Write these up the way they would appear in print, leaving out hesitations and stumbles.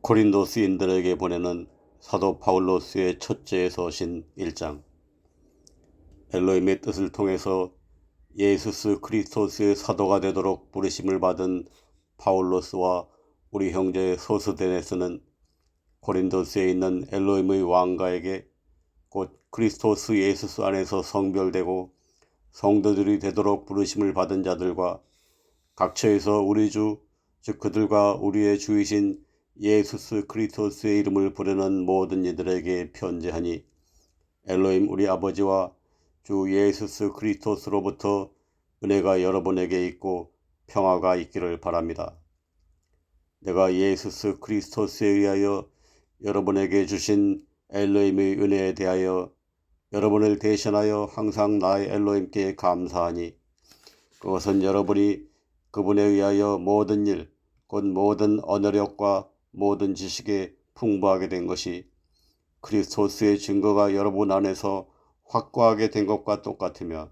고린도스인들에게 보내는 사도 바울로스의 첫째 서신 1장. 엘로힘의 뜻을 통해서 예수스 그리스도스의 사도가 되도록 부르심을 받은 바울로스와 우리 형제 소스데네스는 고린도스에 있는 엘로힘의 왕가에게 곧 그리스도스 예수스 안에서 성별되고 성도들이 되도록 부르심을 받은 자들과 각처에서 우리 주 즉 그들과 우리의 주이신 예수스 그리스도스의 이름을 부르는 모든 이들에게 편지하니, 엘로힘 우리 아버지와 주 예수스 그리스도스로부터 은혜가 여러분에게 있고 평화가 있기를 바랍니다. 내가 예수스 그리스도스에 의하여 여러분에게 주신 엘로힘의 은혜에 대하여 여러분을 대신하여 항상 나의 엘로힘께 감사하니, 그것은 여러분이 그분에 의하여 모든 일, 곧 모든 언어력과 모든 지식에 풍부하게 된 것이 그리스도스의 증거가 여러분 안에서 확고하게 된 것과 똑같으며,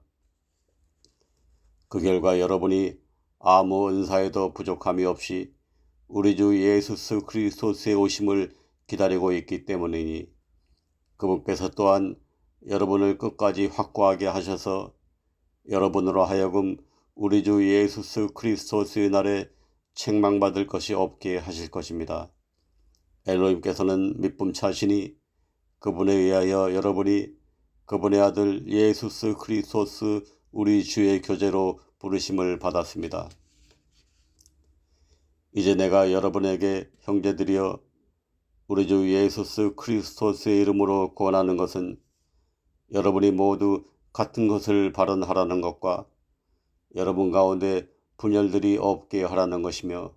그 결과 여러분이 아무 은사에도 부족함이 없이 우리 주 예수스 그리스도스의 오심을 기다리고 있기 때문이니, 그분께서 또한 여러분을 끝까지 확고하게 하셔서 여러분으로 하여금 우리 주 예수스 그리스도스의 날에 책망받을 것이 없게 하실 것입니다. 엘로힘께서는 믿음차시니 그분에 의하여 여러분이 그분의 아들 예수스 그리스도스 우리 주의 교제로 부르심을 받았습니다. 이제 내가 여러분에게 형제들이여 우리 주 예수스 그리스도스의 이름으로 권하는 것은 여러분이 모두 같은 것을 발언하라는 것과 여러분 가운데 분열들이 없게 하라는 것이며,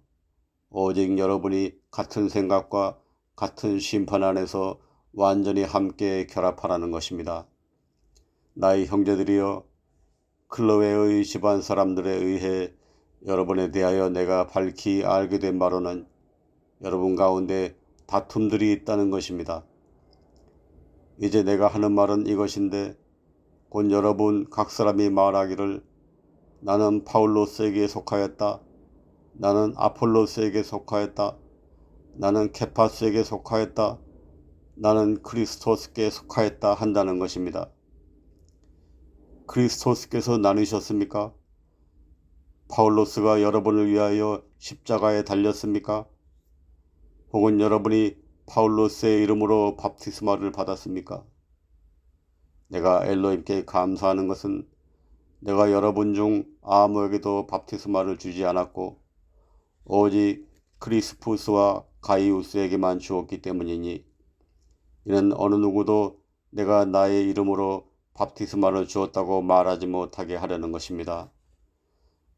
오직 여러분이 같은 생각과 같은 심판 안에서 완전히 함께 결합하라는 것입니다. 나의 형제들이여, 클로웨의 집안 사람들에 의해 여러분에 대하여 내가 밝히 알게 된 바로는 여러분 가운데 다툼들이 있다는 것입니다. 이제 내가 하는 말은 이것인데, 곧 여러분 각 사람이 말하기를 나는 바울로스에게 속하였다, 나는 아폴로스에게 속하였다, 나는 케파스에게 속하였다, 나는 그리스도스께 속하였다 한다는 것입니다. 그리스도스께서 나누셨습니까? 바울로스가 여러분을 위하여 십자가에 달렸습니까? 혹은 여러분이 바울로스의 이름으로 밥티스마를 받았습니까? 내가 엘로힘께 감사하는 것은 내가 여러분 중 아무에게도 밥티스마를 주지 않았고 오직 크리스푸스와 가이우스에게만 주었기 때문이니, 이는 어느 누구도 내가 나의 이름으로 밥티스마를 주었다고 말하지 못하게 하려는 것입니다.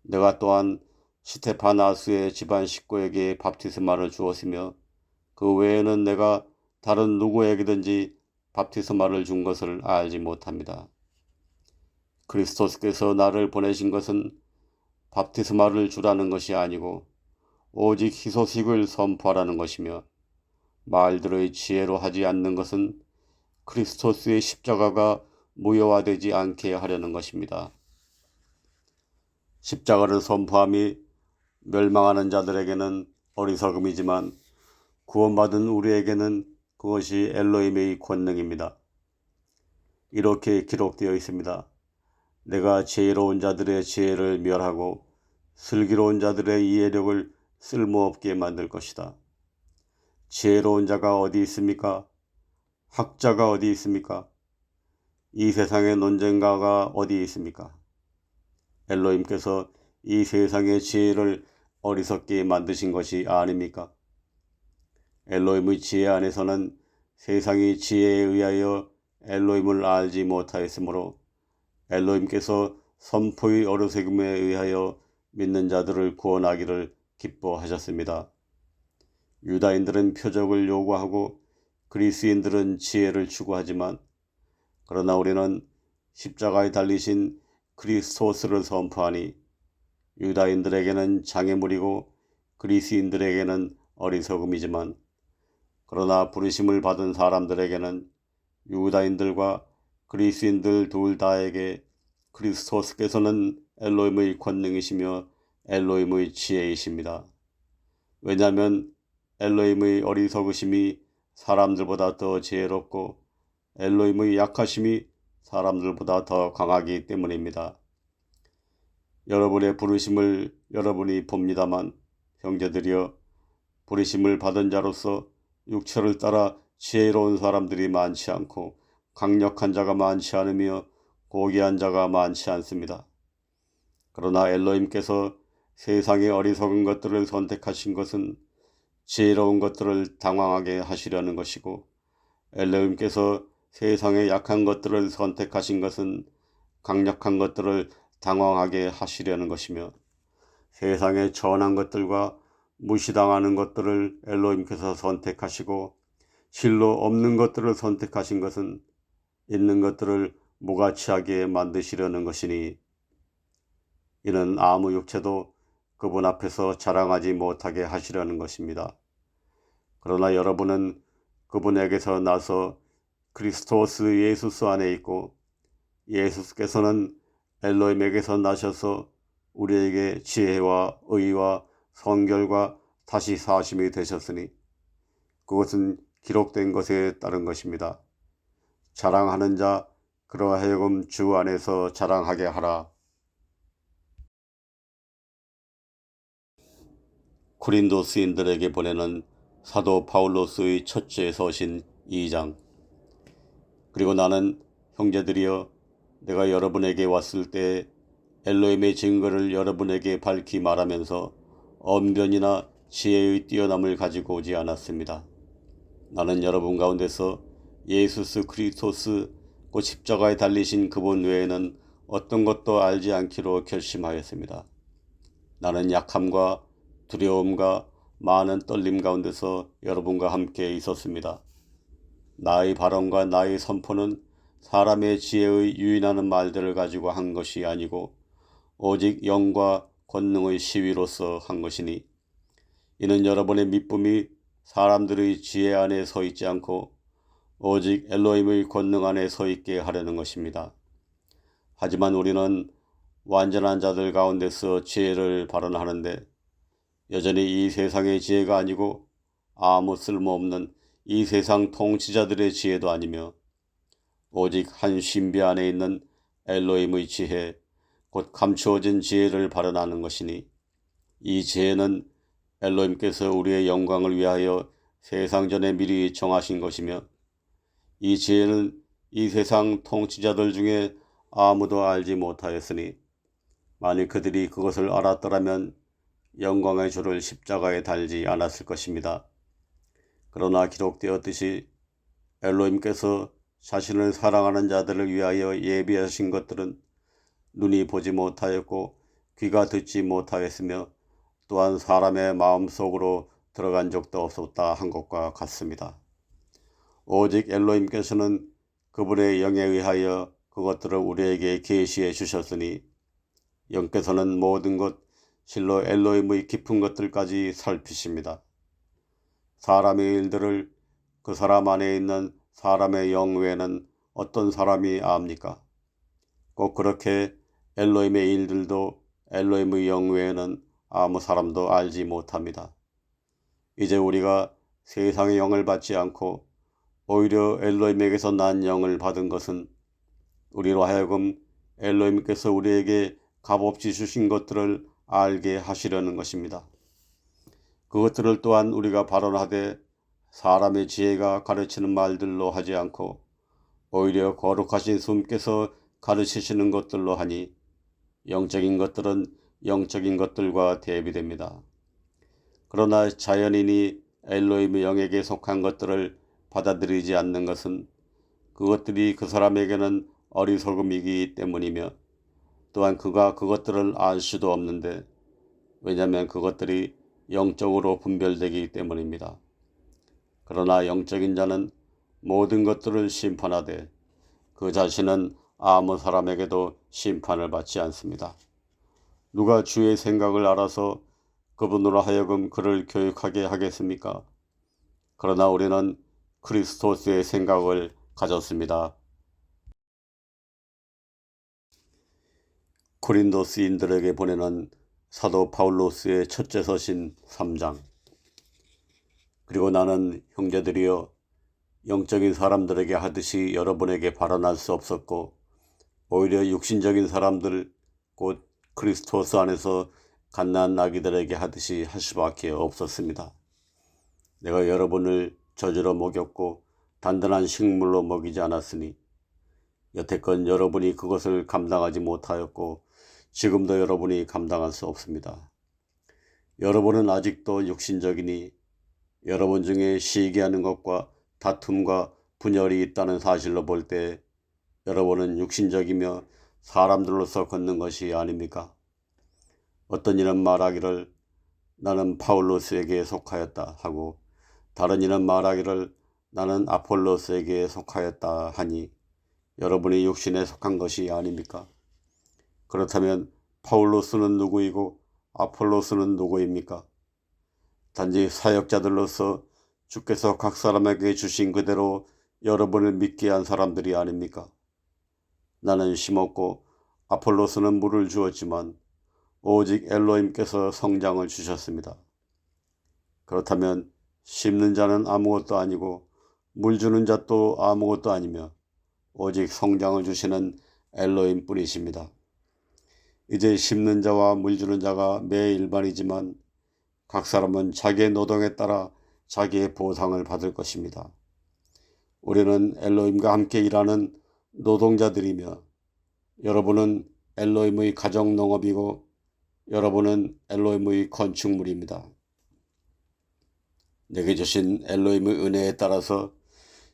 내가 또한 스테파나스의 집안 식구에게 밥티스마를 주었으며 그 외에는 내가 다른 누구에게든지 밥티스마를 준 것을 알지 못합니다. 그리스도스께서 나를 보내신 것은 밥티스마를 주라는 것이 아니고 오직 희소식을 선포하라는 것이며, 말들의 지혜로 하지 않는 것은 그리스도스의 십자가가 무효화되지 않게 하려는 것입니다. 십자가를 선포함이 멸망하는 자들에게는 어리석음이지만 구원받은 우리에게는 그것이 엘로힘의 권능입니다. 이렇게 기록되어 있습니다. 내가 지혜로운 자들의 지혜를 멸하고 슬기로운 자들의 이해력을 쓸모없게 만들 것이다. 지혜로운 자가 어디 있습니까? 학자가 어디 있습니까? 이 세상의 논쟁가가 어디 있습니까? 엘로힘께서 이 세상의 지혜를 어리석게 만드신 것이 아닙니까? 엘로힘의 지혜 안에서는 세상의 지혜에 의하여 엘로힘을 알지 못하였으므로 엘로힘께서 선포의 어리석음에 의하여 믿는 자들을 구원하기를 기뻐하셨습니다. 유다인들은 표적을 요구하고 그리스인들은 지혜를 추구하지만, 그러나 우리는 십자가에 달리신 그리스도스를 선포하니 유다인들에게는 장애물이고 그리스인들에게는 어리석음이지만, 그러나 부르심을 받은 사람들에게는 유다인들과 그리스인들 둘 다에게 그리스도스께서는 엘로힘의 권능이시며 엘로힘의 지혜이십니다. 왜냐하면 엘로힘의 어리석으심이 사람들보다 더 지혜롭고 엘로힘의 약하심이 사람들보다 더 강하기 때문입니다. 여러분의 부르심을 여러분이 봅니다만 형제들이여, 부르심을 받은 자로서 육체를 따라 지혜로운 사람들이 많지 않고 강력한 자가 많지 않으며 고귀한 자가 많지 않습니다. 그러나 엘로힘께서 세상의 어리석은 것들을 선택하신 것은 지혜로운 것들을 당황하게 하시려는 것이고, 엘로힘께서 세상의 약한 것들을 선택하신 것은 강력한 것들을 당황하게 하시려는 것이며, 세상의 천한 것들과 무시당하는 것들을 엘로힘께서 선택하시고 실로 없는 것들을 선택하신 것은 있는 것들을 무가치하게 만드시려는 것이니, 이는 아무 육체도 그분 앞에서 자랑하지 못하게 하시려는 것입니다. 그러나 여러분은 그분에게서 나서 그리스토스 예수스 안에 있고, 예수께서는 엘로힘에게서 나셔서 우리에게 지혜와 의와 성결과 다시 사심이 되셨으니 그것은 기록된 것에 따른 것입니다. 자랑하는 자 그러하여금 주 안에서 자랑하게 하라. 고린도스인들에게 보내는 사도 바울로스의 첫째 서신 2장. 그리고 나는 형제들이여, 내가 여러분에게 왔을 때 엘로힘의 증거를 여러분에게 밝히 말하면서 언변이나 지혜의 뛰어남을 가지고 오지 않았습니다. 나는 여러분 가운데서 예수스 그리스토스 곧 십자가에 달리신 그분 외에는 어떤 것도 알지 않기로 결심하였습니다. 나는 약함과 두려움과 많은 떨림 가운데서 여러분과 함께 있었습니다. 나의 발언과 나의 선포는 사람의 지혜의 유인하는 말들을 가지고 한 것이 아니고 오직 영과 권능의 시위로서 한 것이니, 이는 여러분의 미쁨이 사람들의 지혜 안에 서 있지 않고 오직 엘로힘의 권능 안에 서 있게 하려는 것입니다. 하지만 우리는 완전한 자들 가운데서 지혜를 발언하는데 여전히 이 세상의 지혜가 아니고 아무 쓸모없는 이 세상 통치자들의 지혜도 아니며 오직 한 신비 안에 있는 엘로힘의 지혜, 곧 감추어진 지혜를 발언하는 것이니, 이 지혜는 엘로힘께서 우리의 영광을 위하여 세상 전에 미리 정하신 것이며, 이 지혜는 이 세상 통치자들 중에 아무도 알지 못하였으니, 만일 그들이 그것을 알았더라면 영광의 주를 십자가에 달지 않았을 것입니다. 그러나 기록되었듯이 엘로힘께서 자신을 사랑하는 자들을 위하여 예비하신 것들은 눈이 보지 못하였고 귀가 듣지 못하였으며 또한 사람의 마음속으로 들어간 적도 없었다 한 것과 같습니다. 오직 엘로힘께서는 그분의 영에 의하여 그것들을 우리에게 계시해 주셨으니, 영께서는 모든 것 실로 엘로힘의 깊은 것들까지 살피십니다. 사람의 일들을 그 사람 안에 있는 사람의 영 외에는 어떤 사람이 압니까? 꼭 그렇게 엘로힘의 일들도 엘로힘의 영 외에는 아무 사람도 알지 못합니다. 이제 우리가 세상의 영을 받지 않고 오히려 엘로힘에게서 난 영을 받은 것은 우리로 하여금 엘로힘께서 우리에게 값없이 주신 것들을 알게 하시려는 것입니다. 그것들을 또한 우리가 발언하되 사람의 지혜가 가르치는 말들로 하지 않고 오히려 거룩하신 숨께서 가르치시는 것들로 하니, 영적인 것들은 영적인 것들과 대비됩니다. 그러나 자연인이 엘로힘의 영에게 속한 것들을 받아들이지 않는 것은 그것들이 그 사람에게는 어리석음이기 때문이며, 또한 그가 그것들을 알 수도 없는데, 왜냐하면 그것들이 영적으로 분별되기 때문입니다. 그러나 영적인 자는 모든 것들을 심판하되 그 자신은 아무 사람에게도 심판을 받지 않습니다. 누가 주의 생각을 알아서 그분으로 하여금 그를 교육하게 하겠습니까? 그러나 우리는 그리스도스의 생각을 가졌습니다. 고린도스인들에게 보내는 사도 바울로스의 첫째 서신 3장. 그리고 나는 형제들이여 영적인 사람들에게 하듯이 여러분에게 발언할 수 없었고 오히려 육신적인 사람들 곧 그리스도스 안에서 갓난 아기들에게 하듯이 할 수밖에 없었습니다. 내가 여러분을 저주로 먹였고 단단한 식물로 먹이지 않았으니 여태껏 여러분이 그것을 감당하지 못하였고 지금도 여러분이 감당할 수 없습니다. 여러분은 아직도 육신적이니 여러분 중에 시기하는 것과 다툼과 분열이 있다는 사실로 볼 때 여러분은 육신적이며 사람들로서 걷는 것이 아닙니까? 어떤 이는 말하기를 나는 파울로스에게 속하였다 하고 다른 이는 말하기를 나는 아폴로스에게 속하였다 하니 여러분이 육신에 속한 것이 아닙니까? 그렇다면 파울로스는 누구이고 아폴로스는 누구입니까? 단지 사역자들로서 주께서 각 사람에게 주신 그대로 여러분을 믿게 한 사람들이 아닙니까? 나는 심었고 아폴로스는 물을 주었지만 오직 엘로힘께서 성장을 주셨습니다. 그렇다면 심는 자는 아무것도 아니고 물 주는 자도 아무것도 아니며 오직 성장을 주시는 엘로힘 뿐이십니다. 이제 심는 자와 물 주는 자가 매일반이지만 각 사람은 자기의 노동에 따라 자기의 보상을 받을 것입니다. 우리는 엘로힘과 함께 일하는 노동자들이며 여러분은 엘로힘의 가정농업이고 여러분은 엘로힘의 건축물입니다. 내게 주신 엘로힘의 은혜에 따라서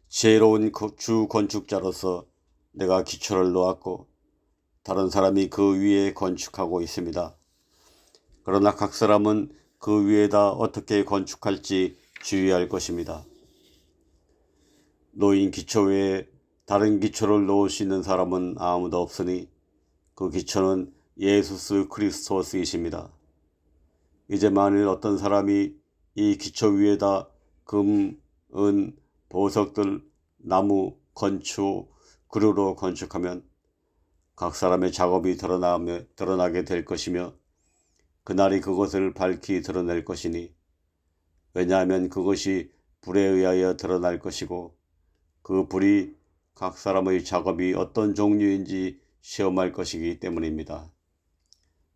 지혜로운 주 건축자로서 내가 기초를 놓았고 다른 사람이 그 위에 건축하고 있습니다. 그러나 각 사람은 그 위에다 어떻게 건축할지 주의할 것입니다. 놓인 기초 외에 다른 기초를 놓을 수 있는 사람은 아무도 없으니 그 기초는 예수 그리스도이십니다. 이제 만일 어떤 사람이 이 기초 위에다 금, 은, 보석들, 나무, 건축, 그루로 건축하면 각 사람의 작업이 드러나게 될 것이며 그날이 그것을 밝히 드러낼 것이니 왜냐하면 그것이 불에 의하여 드러날 것이고 그 불이 각 사람의 작업이 어떤 종류인지 시험할 것이기 때문입니다.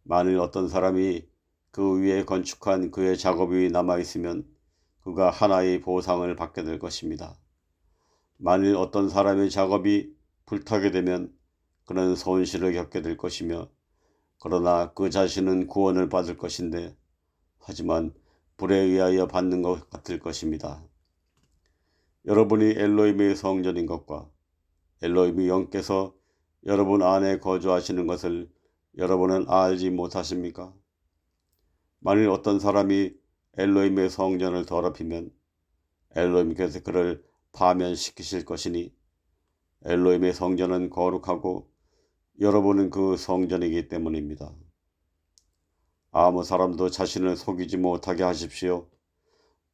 만일 어떤 사람이 그 위에 건축한 그의 작업이 남아있으면 그가 하나의 보상을 받게 될 것입니다. 만일 어떤 사람의 작업이 불타게 되면 그는 손실을 겪게 될 것이며 그러나 그 자신은 구원을 받을 것인데 하지만 불에 의하여 받는 것 같을 것입니다. 여러분이 엘로힘의 성전인 것과 엘로힘이 영께서 여러분 안에 거주하시는 것을 여러분은 알지 못하십니까? 만일 어떤 사람이 엘로힘의 성전을 더럽히면 엘로힘께서 그를 파면시키실 것이니 엘로힘의 성전은 거룩하고 여러분은 그 성전이기 때문입니다. 아무 사람도 자신을 속이지 못하게 하십시오.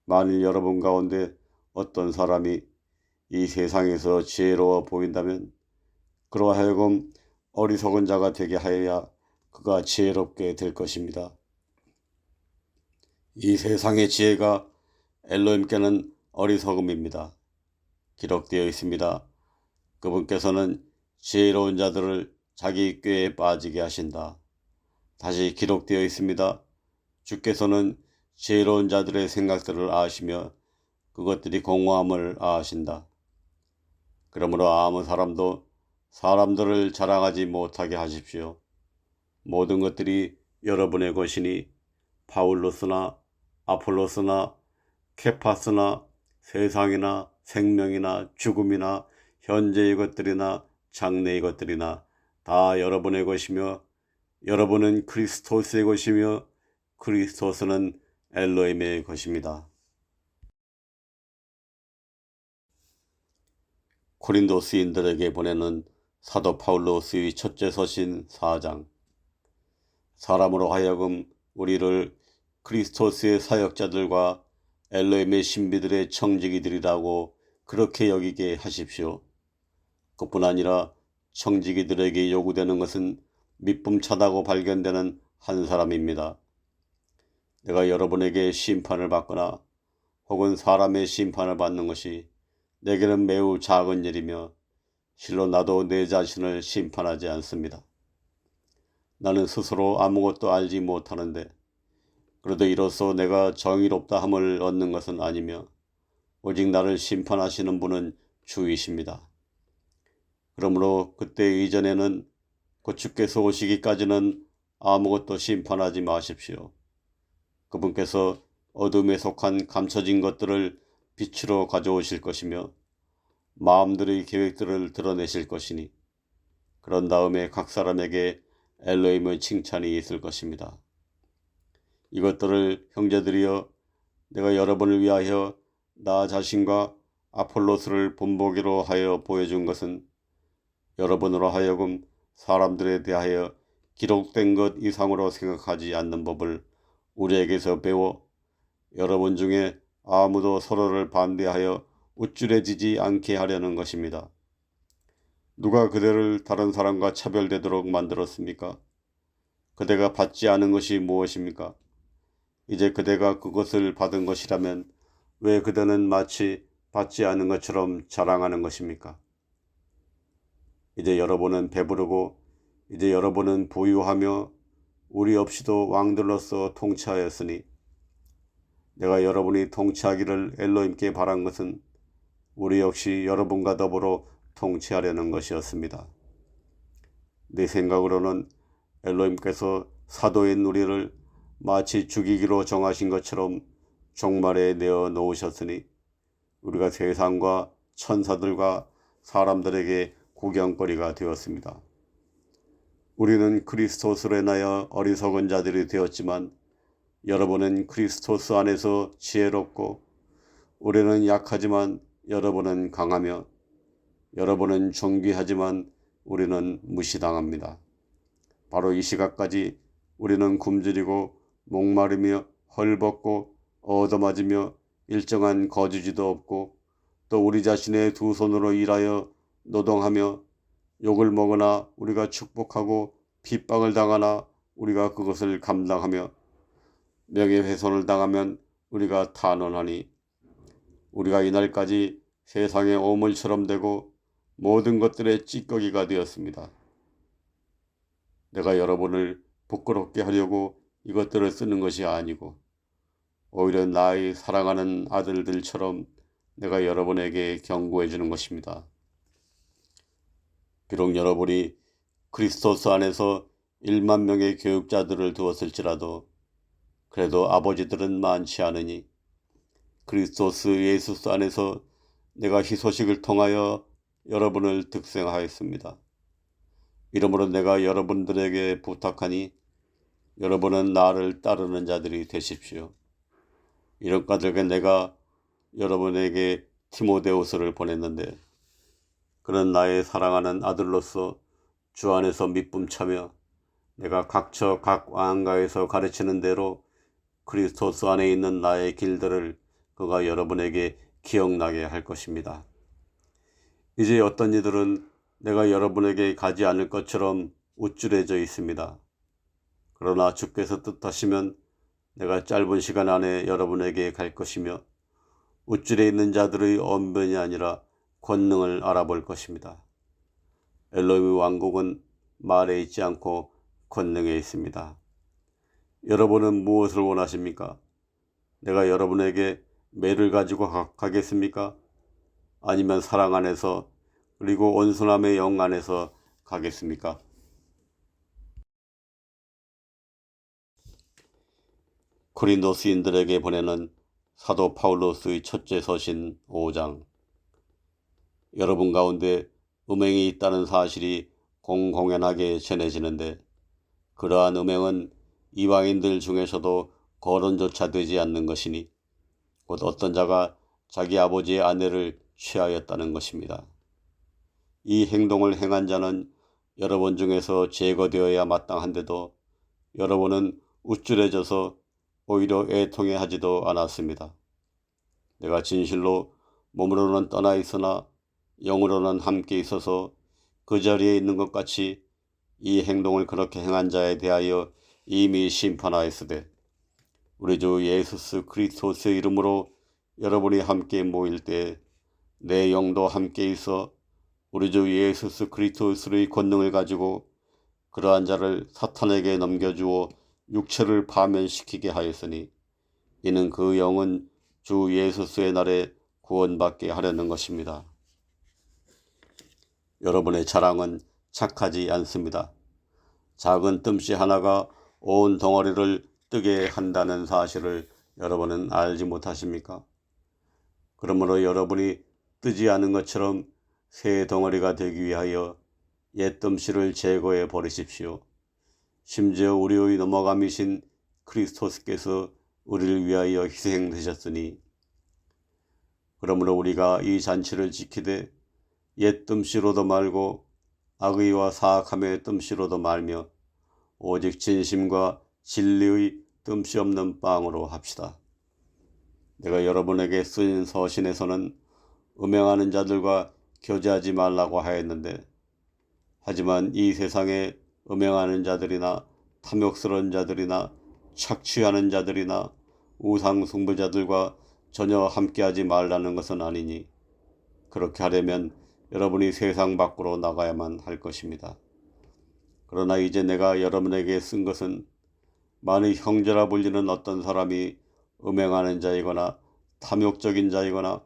만일 여러분 가운데 어떤 사람이 이 세상에서 지혜로워 보인다면 그로 하여금 어리석은 자가 되게 하여야 그가 지혜롭게 될 것입니다. 이 세상의 지혜가 엘로힘께는 어리석음입니다. 기록되어 있습니다. 그분께서는 지혜로운 자들을 자기 꾀에 빠지게 하신다. 다시 기록되어 있습니다. 주께서는 지혜로운 자들의 생각들을 아시며 그것들이 공허함을 아신다. 그러므로 아무 사람도 사람들을 자랑하지 못하게 하십시오. 모든 것들이 여러분의 것이니 파울로스나 아폴로스나 케파스나 세상이나 생명이나 죽음이나 현재의 것들이나 장래의 것들이나 다 여러분의 것이며 여러분은 그리스도스의 것이며 그리스도스는 엘로힘의 것입니다. 고린도스인들에게 보내는 사도 파울로스의 첫째 서신 4장. 사람으로 하여금 우리를 그리스도스의 사역자들과 엘로힘의 신비들의 청지기들이라고 그렇게 여기게 하십시오. 그뿐 아니라 청지기들에게 요구되는 것은 밑분차다고 발견되는 한 사람입니다. 내가 여러분에게 심판을 받거나 혹은 사람의 심판을 받는 것이 내게는 매우 작은 일이며 실로 나도 내 자신을 심판하지 않습니다. 나는 스스로 아무것도 알지 못하는데 그래도 이로써 내가 정의롭다 함을 얻는 것은 아니며 오직 나를 심판하시는 분은 주이십니다. 그러므로 그때 이전에는 곧 주께서 오시기까지는 아무것도 심판하지 마십시오. 그분께서 어둠에 속한 감춰진 것들을 빛으로 가져오실 것이며 마음들의 계획들을 드러내실 것이니 그런 다음에 각 사람에게 엘로힘의 칭찬이 있을 것입니다. 이것들을 형제들이여 내가 여러분을 위하여 나 자신과 아폴로스를 본보기로 하여 보여준 것은 여러분으로 하여금 사람들에 대하여 기록된 것 이상으로 생각하지 않는 법을 우리에게서 배워 여러분 중에 아무도 서로를 반대하여 우쭐해지지 않게 하려는 것입니다. 누가 그대를 다른 사람과 차별되도록 만들었습니까? 그대가 받지 않은 것이 무엇입니까? 이제 그대가 그것을 받은 것이라면 왜 그대는 마치 받지 않은 것처럼 자랑하는 것입니까? 이제 여러분은 배부르고 이제 여러분은 부유하며 우리 없이도 왕들로서 통치하였으니 내가 여러분이 통치하기를 엘로힘께 바란 것은 우리 역시 여러분과 더불어 통치하려는 것이었습니다. 내 생각으로는 엘로힘께서 사도인 우리를 마치 죽이기로 정하신 것처럼 종말에 내어 놓으셨으니 우리가 세상과 천사들과 사람들에게 구경거리가 되었습니다. 우리는 그리스도스로 인하여 어리석은 자들이 되었지만 여러분은 그리스도스 안에서 지혜롭고 우리는 약하지만 여러분은 강하며 여러분은 존귀하지만 우리는 무시당합니다. 바로 이 시각까지 우리는 굶주리고 목마르며 헐벗고 얻어맞으며 일정한 거주지도 없고 또 우리 자신의 두 손으로 일하여 노동하며 욕을 먹으나 우리가 축복하고 핍박을 당하나 우리가 그것을 감당하며 명예훼손을 당하면 우리가 탄원하니 우리가 이날까지 세상의 오물처럼 되고 모든 것들의 찌꺼기가 되었습니다. 내가 여러분을 부끄럽게 하려고 이것들을 쓰는 것이 아니고 오히려 나의 사랑하는 아들들처럼 내가 여러분에게 경고해 주는 것입니다. 비록 여러분이 그리스도스 안에서 1만 명의 교육자들을 두었을지라도 그래도 아버지들은 많지 않으니 그리스도스 예수 안에서 내가 희소식을 통하여 여러분을 득생하였습니다. 이러므로 내가 여러분들에게 부탁하니 여러분은 나를 따르는 자들이 되십시오. 이런 까닭에 내가 여러분에게 디모데후서를 보냈는데 그는 나의 사랑하는 아들로서 주 안에서 밑분차며 내가 각처 각 왕가에서 가르치는 대로 그리스도스 안에 있는 나의 길들을 그가 여러분에게 기억나게 할 것입니다. 이제 어떤 이들은 내가 여러분에게 가지 않을 것처럼 우쭐해져 있습니다. 그러나 주께서 뜻하시면 내가 짧은 시간 안에 여러분에게 갈 것이며 우쭐해 있는 자들의 언변이 아니라 권능을 알아볼 것입니다. 엘로힘의 왕국은 말에 있지 않고 권능에 있습니다. 여러분은 무엇을 원하십니까? 내가 여러분에게 매를 가지고 가겠습니까? 아니면 사랑 안에서 그리고 온순함의 영 안에서 가겠습니까? 고린도스인들에게 보내는 사도 바울로스의 첫째 서신 5장. 여러분 가운데 음행이 있다는 사실이 공공연하게 전해지는데 그러한 음행은 이방인들 중에서도 거론조차 되지 않는 것이니 곧 어떤 자가 자기 아버지의 아내를 취하였다는 것입니다. 이 행동을 행한 자는 여러분 중에서 제거되어야 마땅한데도 여러분은 우쭐해져서 오히려 애통해 하지도 않았습니다. 내가 진실로 몸으로는 떠나 있으나 영으로는 함께 있어서 그 자리에 있는 것 같이 이 행동을 그렇게 행한 자에 대하여 이미 심판하였으되 우리 주 예수 그리스도의 이름으로 여러분이 함께 모일 때 내 영도 함께 있어 우리 주 예수 그리스도의 권능을 가지고 그러한 자를 사탄에게 넘겨주어 육체를 파면시키게 하였으니 이는 그 영은 주 예수의 날에 구원받게 하려는 것입니다. 여러분의 자랑은 착하지 않습니다. 작은 뜸씨 하나가 온 덩어리를 뜨게 한다는 사실을 여러분은 알지 못하십니까? 그러므로 여러분이 뜨지 않은 것처럼 새 덩어리가 되기 위하여 옛 뜸씨를 제거해 버리십시오. 심지어 우리의 넘어감이신 그리스도께서 우리를 위하여 희생되셨으니 그러므로 우리가 이 잔치를 지키되 옛 뜸씨로도 말고 악의와 사악함의 뜸씨로도 말며 오직 진심과 진리의 뜸씨 없는 빵으로 합시다. 내가 여러분에게 쓴 서신에서는 음행하는 자들과 교제하지 말라고 하였는데 하지만 이 세상에 음행하는 자들이나 탐욕스러운 자들이나 착취하는 자들이나 우상 숭배자들과 전혀 함께하지 말라는 것은 아니니 그렇게 하려면 여러분이 세상 밖으로 나가야만 할 것입니다. 그러나 이제 내가 여러분에게 쓴 것은 만일 형제라 불리는 어떤 사람이 음행하는 자이거나 탐욕적인 자이거나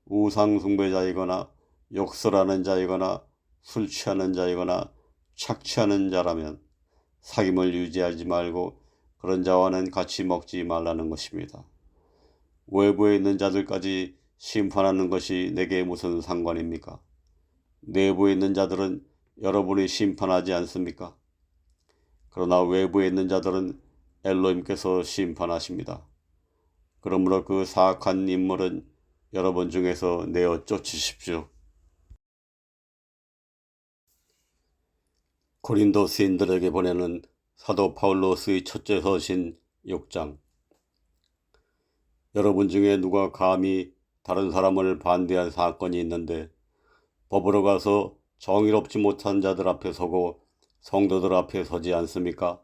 우상 숭배자이거나 욕설하는 자이거나 술 취하는 자이거나 착취하는 자라면 사귐을 유지하지 말고 그런 자와는 같이 먹지 말라는 것입니다. 외부에 있는 자들까지 심판하는 것이 내게 무슨 상관입니까? 내부에 있는 자들은 여러분이 심판하지 않습니까? 그러나 외부에 있는 자들은 엘로힘께서 심판하십니다. 그러므로 그 사악한 인물은 여러분 중에서 내어 쫓으십시오. 고린도 시인들에게 보내는 사도 바울로스의 첫째 서신 6장. 여러분 중에 누가 감히 다른 사람을 반대한 사건이 있는데 법으로 가서 정의롭지 못한 자들 앞에 서고 성도들 앞에 서지 않습니까?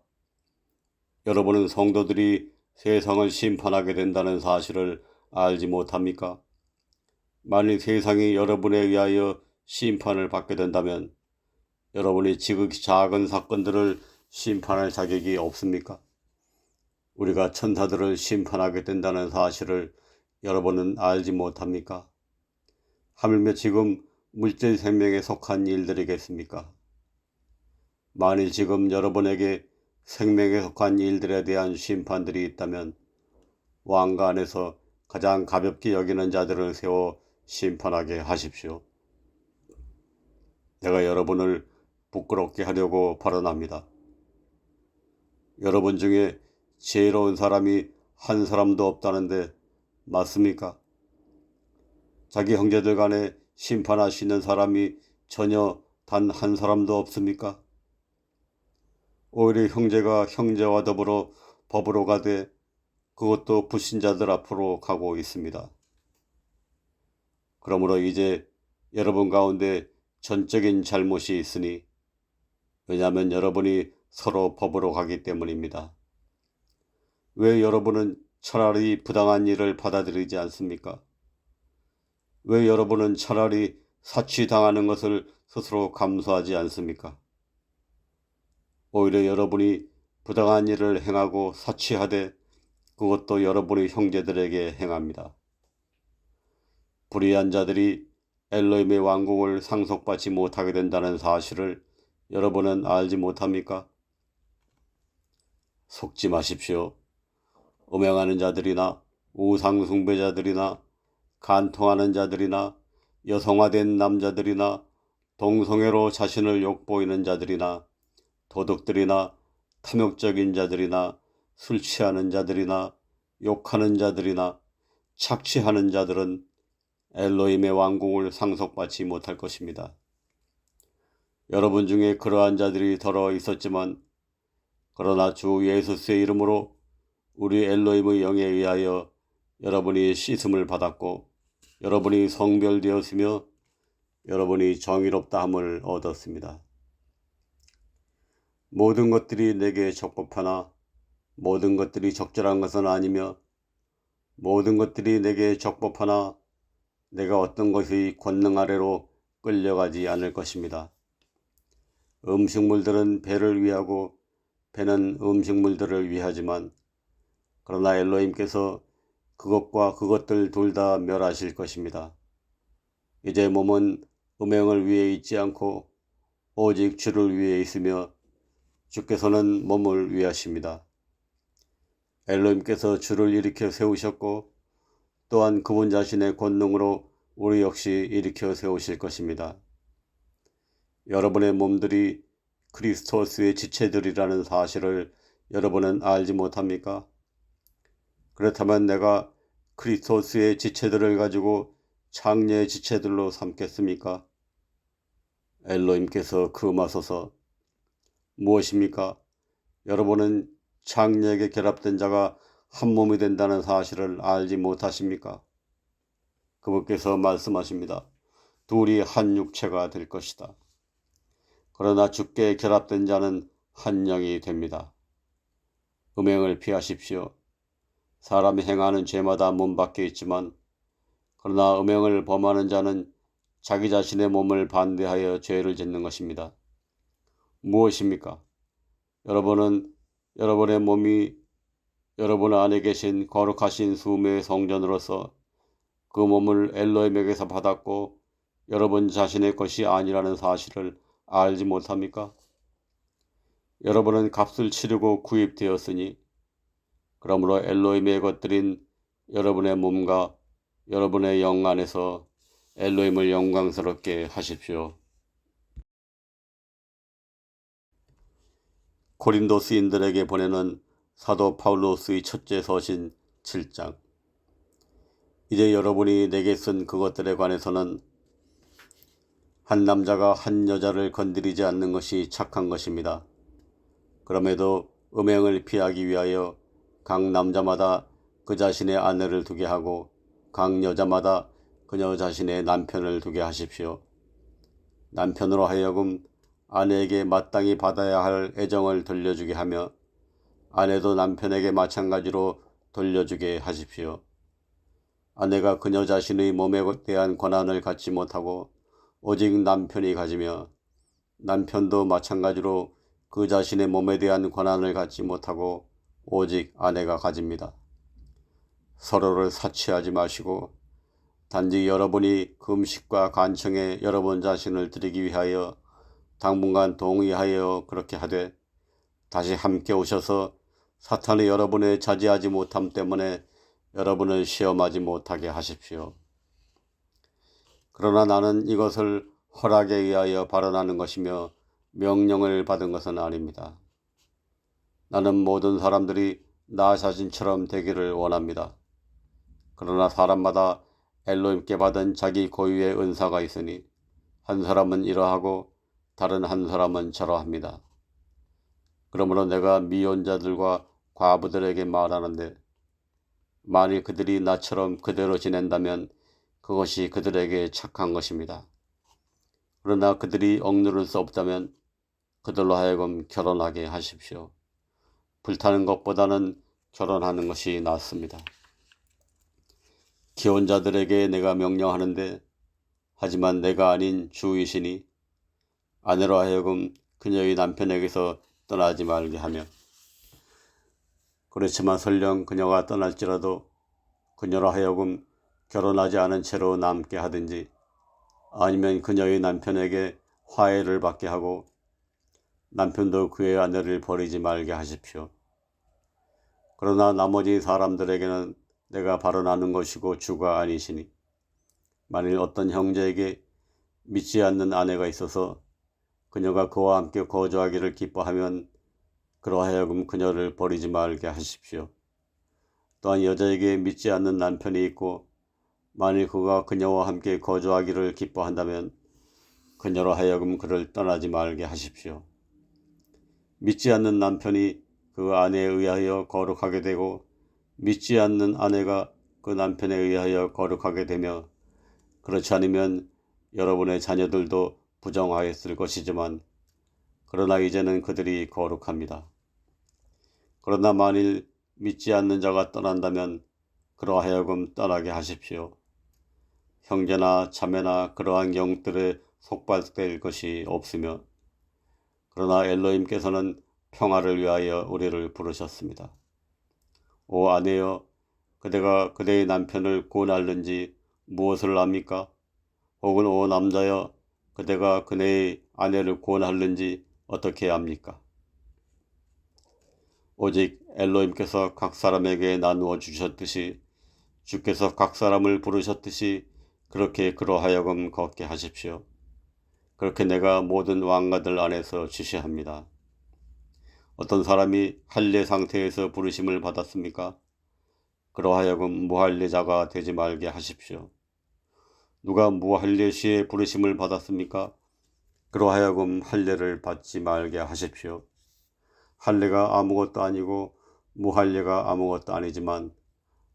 여러분은 성도들이 세상을 심판하게 된다는 사실을 알지 못합니까? 만일 세상이 여러분에 의하여 심판을 받게 된다면 여러분이 지극히 작은 사건들을 심판할 자격이 없습니까? 우리가 천사들을 심판하게 된다는 사실을 여러분은 알지 못합니까? 하물며 지금 물질 생명에 속한 일들이겠습니까? 만일 지금 여러분에게 생명에 속한 일들에 대한 심판들이 있다면 왕가 안에서 가장 가볍게 여기는 자들을 세워 심판하게 하십시오. 내가 여러분을 부끄럽게 하려고 발언합니다. 여러분 중에 지혜로운 사람이 한 사람도 없다는데 맞습니까? 자기 형제들 간에 심판할 수 있는 사람이 전혀 단 한 사람도 없습니까? 오히려 형제가 형제와 더불어 법으로 가되 그것도 불신자들 앞으로 가고 있습니다. 그러므로 이제 여러분 가운데 전적인 잘못이 있으니 왜냐하면 여러분이 서로 법으로 가기 때문입니다. 왜 여러분은 차라리 부당한 일을 받아들이지 않습니까? 왜 여러분은 차라리 사치당하는 것을 스스로 감수하지 않습니까? 오히려 여러분이 부당한 일을 행하고 사치하되 그것도 여러분의 형제들에게 행합니다. 불의한 자들이 엘로힘의 왕국을 상속받지 못하게 된다는 사실을 여러분은 알지 못합니까? 속지 마십시오. 음행하는 자들이나 우상 숭배자들이나 간통하는 자들이나 여성화된 남자들이나 동성애로 자신을 욕보이는 자들이나 도둑들이나 탐욕적인 자들이나 술 취하는 자들이나 욕하는 자들이나 착취하는 자들은 엘로힘의 왕국을 상속받지 못할 것입니다. 여러분 중에 그러한 자들이 더러 있었지만 그러나 주 예수의 이름으로 우리 엘로힘의 영에 의하여 여러분이 씻음을 받았고 여러분이 성별되었으며 여러분이 정의롭다함을 얻었습니다. 모든 것들이 내게 적법하나 모든 것들이 적절한 것은 아니며 모든 것들이 내게 적법하나 내가 어떤 것의 권능 아래로 끌려가지 않을 것입니다. 음식물들은 배를 위하고 배는 음식물들을 위하지만 그러나 엘로힘께서 그것과 그것들 둘 다 멸하실 것입니다. 이제 몸은 음행을 위해 있지 않고 오직 주를 위해 있으며 주께서는 몸을 위하십니다. 엘로힘께서 주를 일으켜 세우셨고 또한 그분 자신의 권능으로 우리 역시 일으켜 세우실 것입니다. 여러분의 몸들이 그리스토스의 지체들이라는 사실을 여러분은 알지 못합니까? 그렇다면 내가 그리스토스의 지체들을 가지고 장래의 지체들로 삼겠습니까? 엘로힘께서 금하소서. 무엇입니까? 여러분은 장래에게 결합된 자가 한 몸이 된다는 사실을 알지 못하십니까? 그분께서 말씀하십니다. 둘이 한 육체가 될 것이다. 그러나 주께 결합된 자는 한 영이 됩니다. 음행을 피하십시오. 사람이 행하는 죄마다 몸 밖에 있지만 그러나 음행을 범하는 자는 자기 자신의 몸을 반대하여 죄를 짓는 것입니다. 무엇입니까? 여러분은 여러분의 몸이 여러분 안에 계신 거룩하신 수음의 성전으로서 그 몸을 엘로힘에게서 받았고 여러분 자신의 것이 아니라는 사실을 알지 못합니까? 여러분은 값을 치르고 구입되었으니 그러므로 엘로힘의 것들인 여러분의 몸과 여러분의 영 안에서 엘로힘을 영광스럽게 하십시오. 고린도스인들에게 보내는 사도 바울로스의 첫째 서신 7장. 이제 여러분이 내게 쓴 그것들에 관해서는 한 남자가 한 여자를 건드리지 않는 것이 착한 것입니다. 그럼에도 음행을 피하기 위하여 각 남자마다 그 자신의 아내를 두게 하고 각 여자마다 그녀 자신의 남편을 두게 하십시오. 남편으로 하여금 아내에게 마땅히 받아야 할 애정을 돌려주게 하며 아내도 남편에게 마찬가지로 돌려주게 하십시오. 아내가 그녀 자신의 몸에 대한 권한을 갖지 못하고 오직 남편이 가지며 남편도 마찬가지로 그 자신의 몸에 대한 권한을 갖지 못하고 오직 아내가 가집니다. 서로를 사치하지 마시고 단지 여러분이 금식과 간청에 여러분 자신을 드리기 위하여 당분간 동의하여 그렇게 하되 다시 함께 오셔서 사탄이 여러분의 자제하지 못함 때문에 여러분을 시험하지 못하게 하십시오. 그러나 나는 이것을 허락에 의하여 발언하는 것이며 명령을 받은 것은 아닙니다. 나는 모든 사람들이 나 자신처럼 되기를 원합니다. 그러나 사람마다 엘로힘께 받은 자기 고유의 은사가 있으니 한 사람은 이러하고 다른 한 사람은 저러합니다. 그러므로 내가 미혼자들과 과부들에게 말하는데 만일 그들이 나처럼 그대로 지낸다면 그것이 그들에게 착한 것입니다. 그러나 그들이 억누를 수 없다면 그들로 하여금 결혼하게 하십시오. 불타는 것보다는 결혼하는 것이 낫습니다. 기혼자들에게 내가 명령하는데 하지만 내가 아닌 주이시니 아내로 하여금 그녀의 남편에게서 떠나지 말게 하며 그렇지만 설령 그녀가 떠날지라도 그녀로 하여금 결혼하지 않은 채로 남게 하든지 아니면 그녀의 남편에게 화해를 받게 하고 남편도 그의 아내를 버리지 말게 하십시오. 그러나 나머지 사람들에게는 내가 발언하는 것이고 주가 아니시니 만일 어떤 형제에게 믿지 않는 아내가 있어서 그녀가 그와 함께 거주하기를 기뻐하면 그러하여금 그녀를 버리지 말게 하십시오. 또한 여자에게 믿지 않는 남편이 있고 만일 그가 그녀와 함께 거주하기를 기뻐한다면 그녀로 하여금 그를 떠나지 말게 하십시오. 믿지 않는 남편이 그 아내에 의하여 거룩하게 되고 믿지 않는 아내가 그 남편에 의하여 거룩하게 되며 그렇지 않으면 여러분의 자녀들도 부정하였을 것이지만 그러나 이제는 그들이 거룩합니다. 그러나 만일 믿지 않는 자가 떠난다면 그러하여금 떠나게 하십시오. 형제나 자매나 그러한 영들에 속박될 것이 없으며 그러나 엘로힘께서는 평화를 위하여 우리를 부르셨습니다. 오 아내여, 그대가 그대의 남편을 고날는지 무엇을 압니까? 혹은 오 남자여, 그대가 그네의 아내를 고날는지 어떻게 압니까? 오직 엘로힘께서 각 사람에게 나누어 주셨듯이 주께서 각 사람을 부르셨듯이 그렇게 그러하여금 걷게 하십시오. 그렇게 내가 모든 왕가들 안에서 지시합니다. 어떤 사람이 할례 상태에서 부르심을 받았습니까? 그러하여금 무할례자가 되지 말게 하십시오. 누가 무할례 시에 부르심을 받았습니까? 그러하여금 할례를 받지 말게 하십시오. 할례가 아무것도 아니고 무할례가 아무것도 아니지만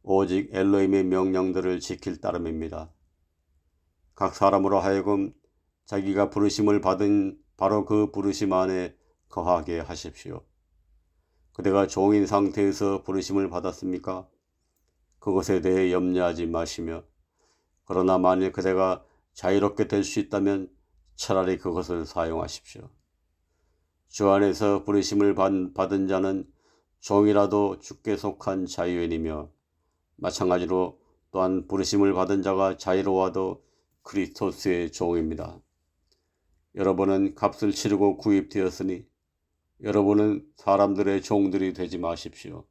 오직 엘로힘의 명령들을 지킬 따름입니다. 각 사람으로 하여금 자기가 부르심을 받은 바로 그 부르심 안에 거하게 하십시오. 그대가 종인 상태에서 부르심을 받았습니까? 그것에 대해 염려하지 마시며 그러나 만일 그대가 자유롭게 될 수 있다면 차라리 그것을 사용하십시오. 주 안에서 부르심을 받은 자는 종이라도 주께 속한 자유인이며 마찬가지로 또한 부르심을 받은 자가 자유로워도 그리스도스의 종입니다. 여러분은 값을 치르고 구입되었으니 여러분은 사람들의 종들이 되지 마십시오.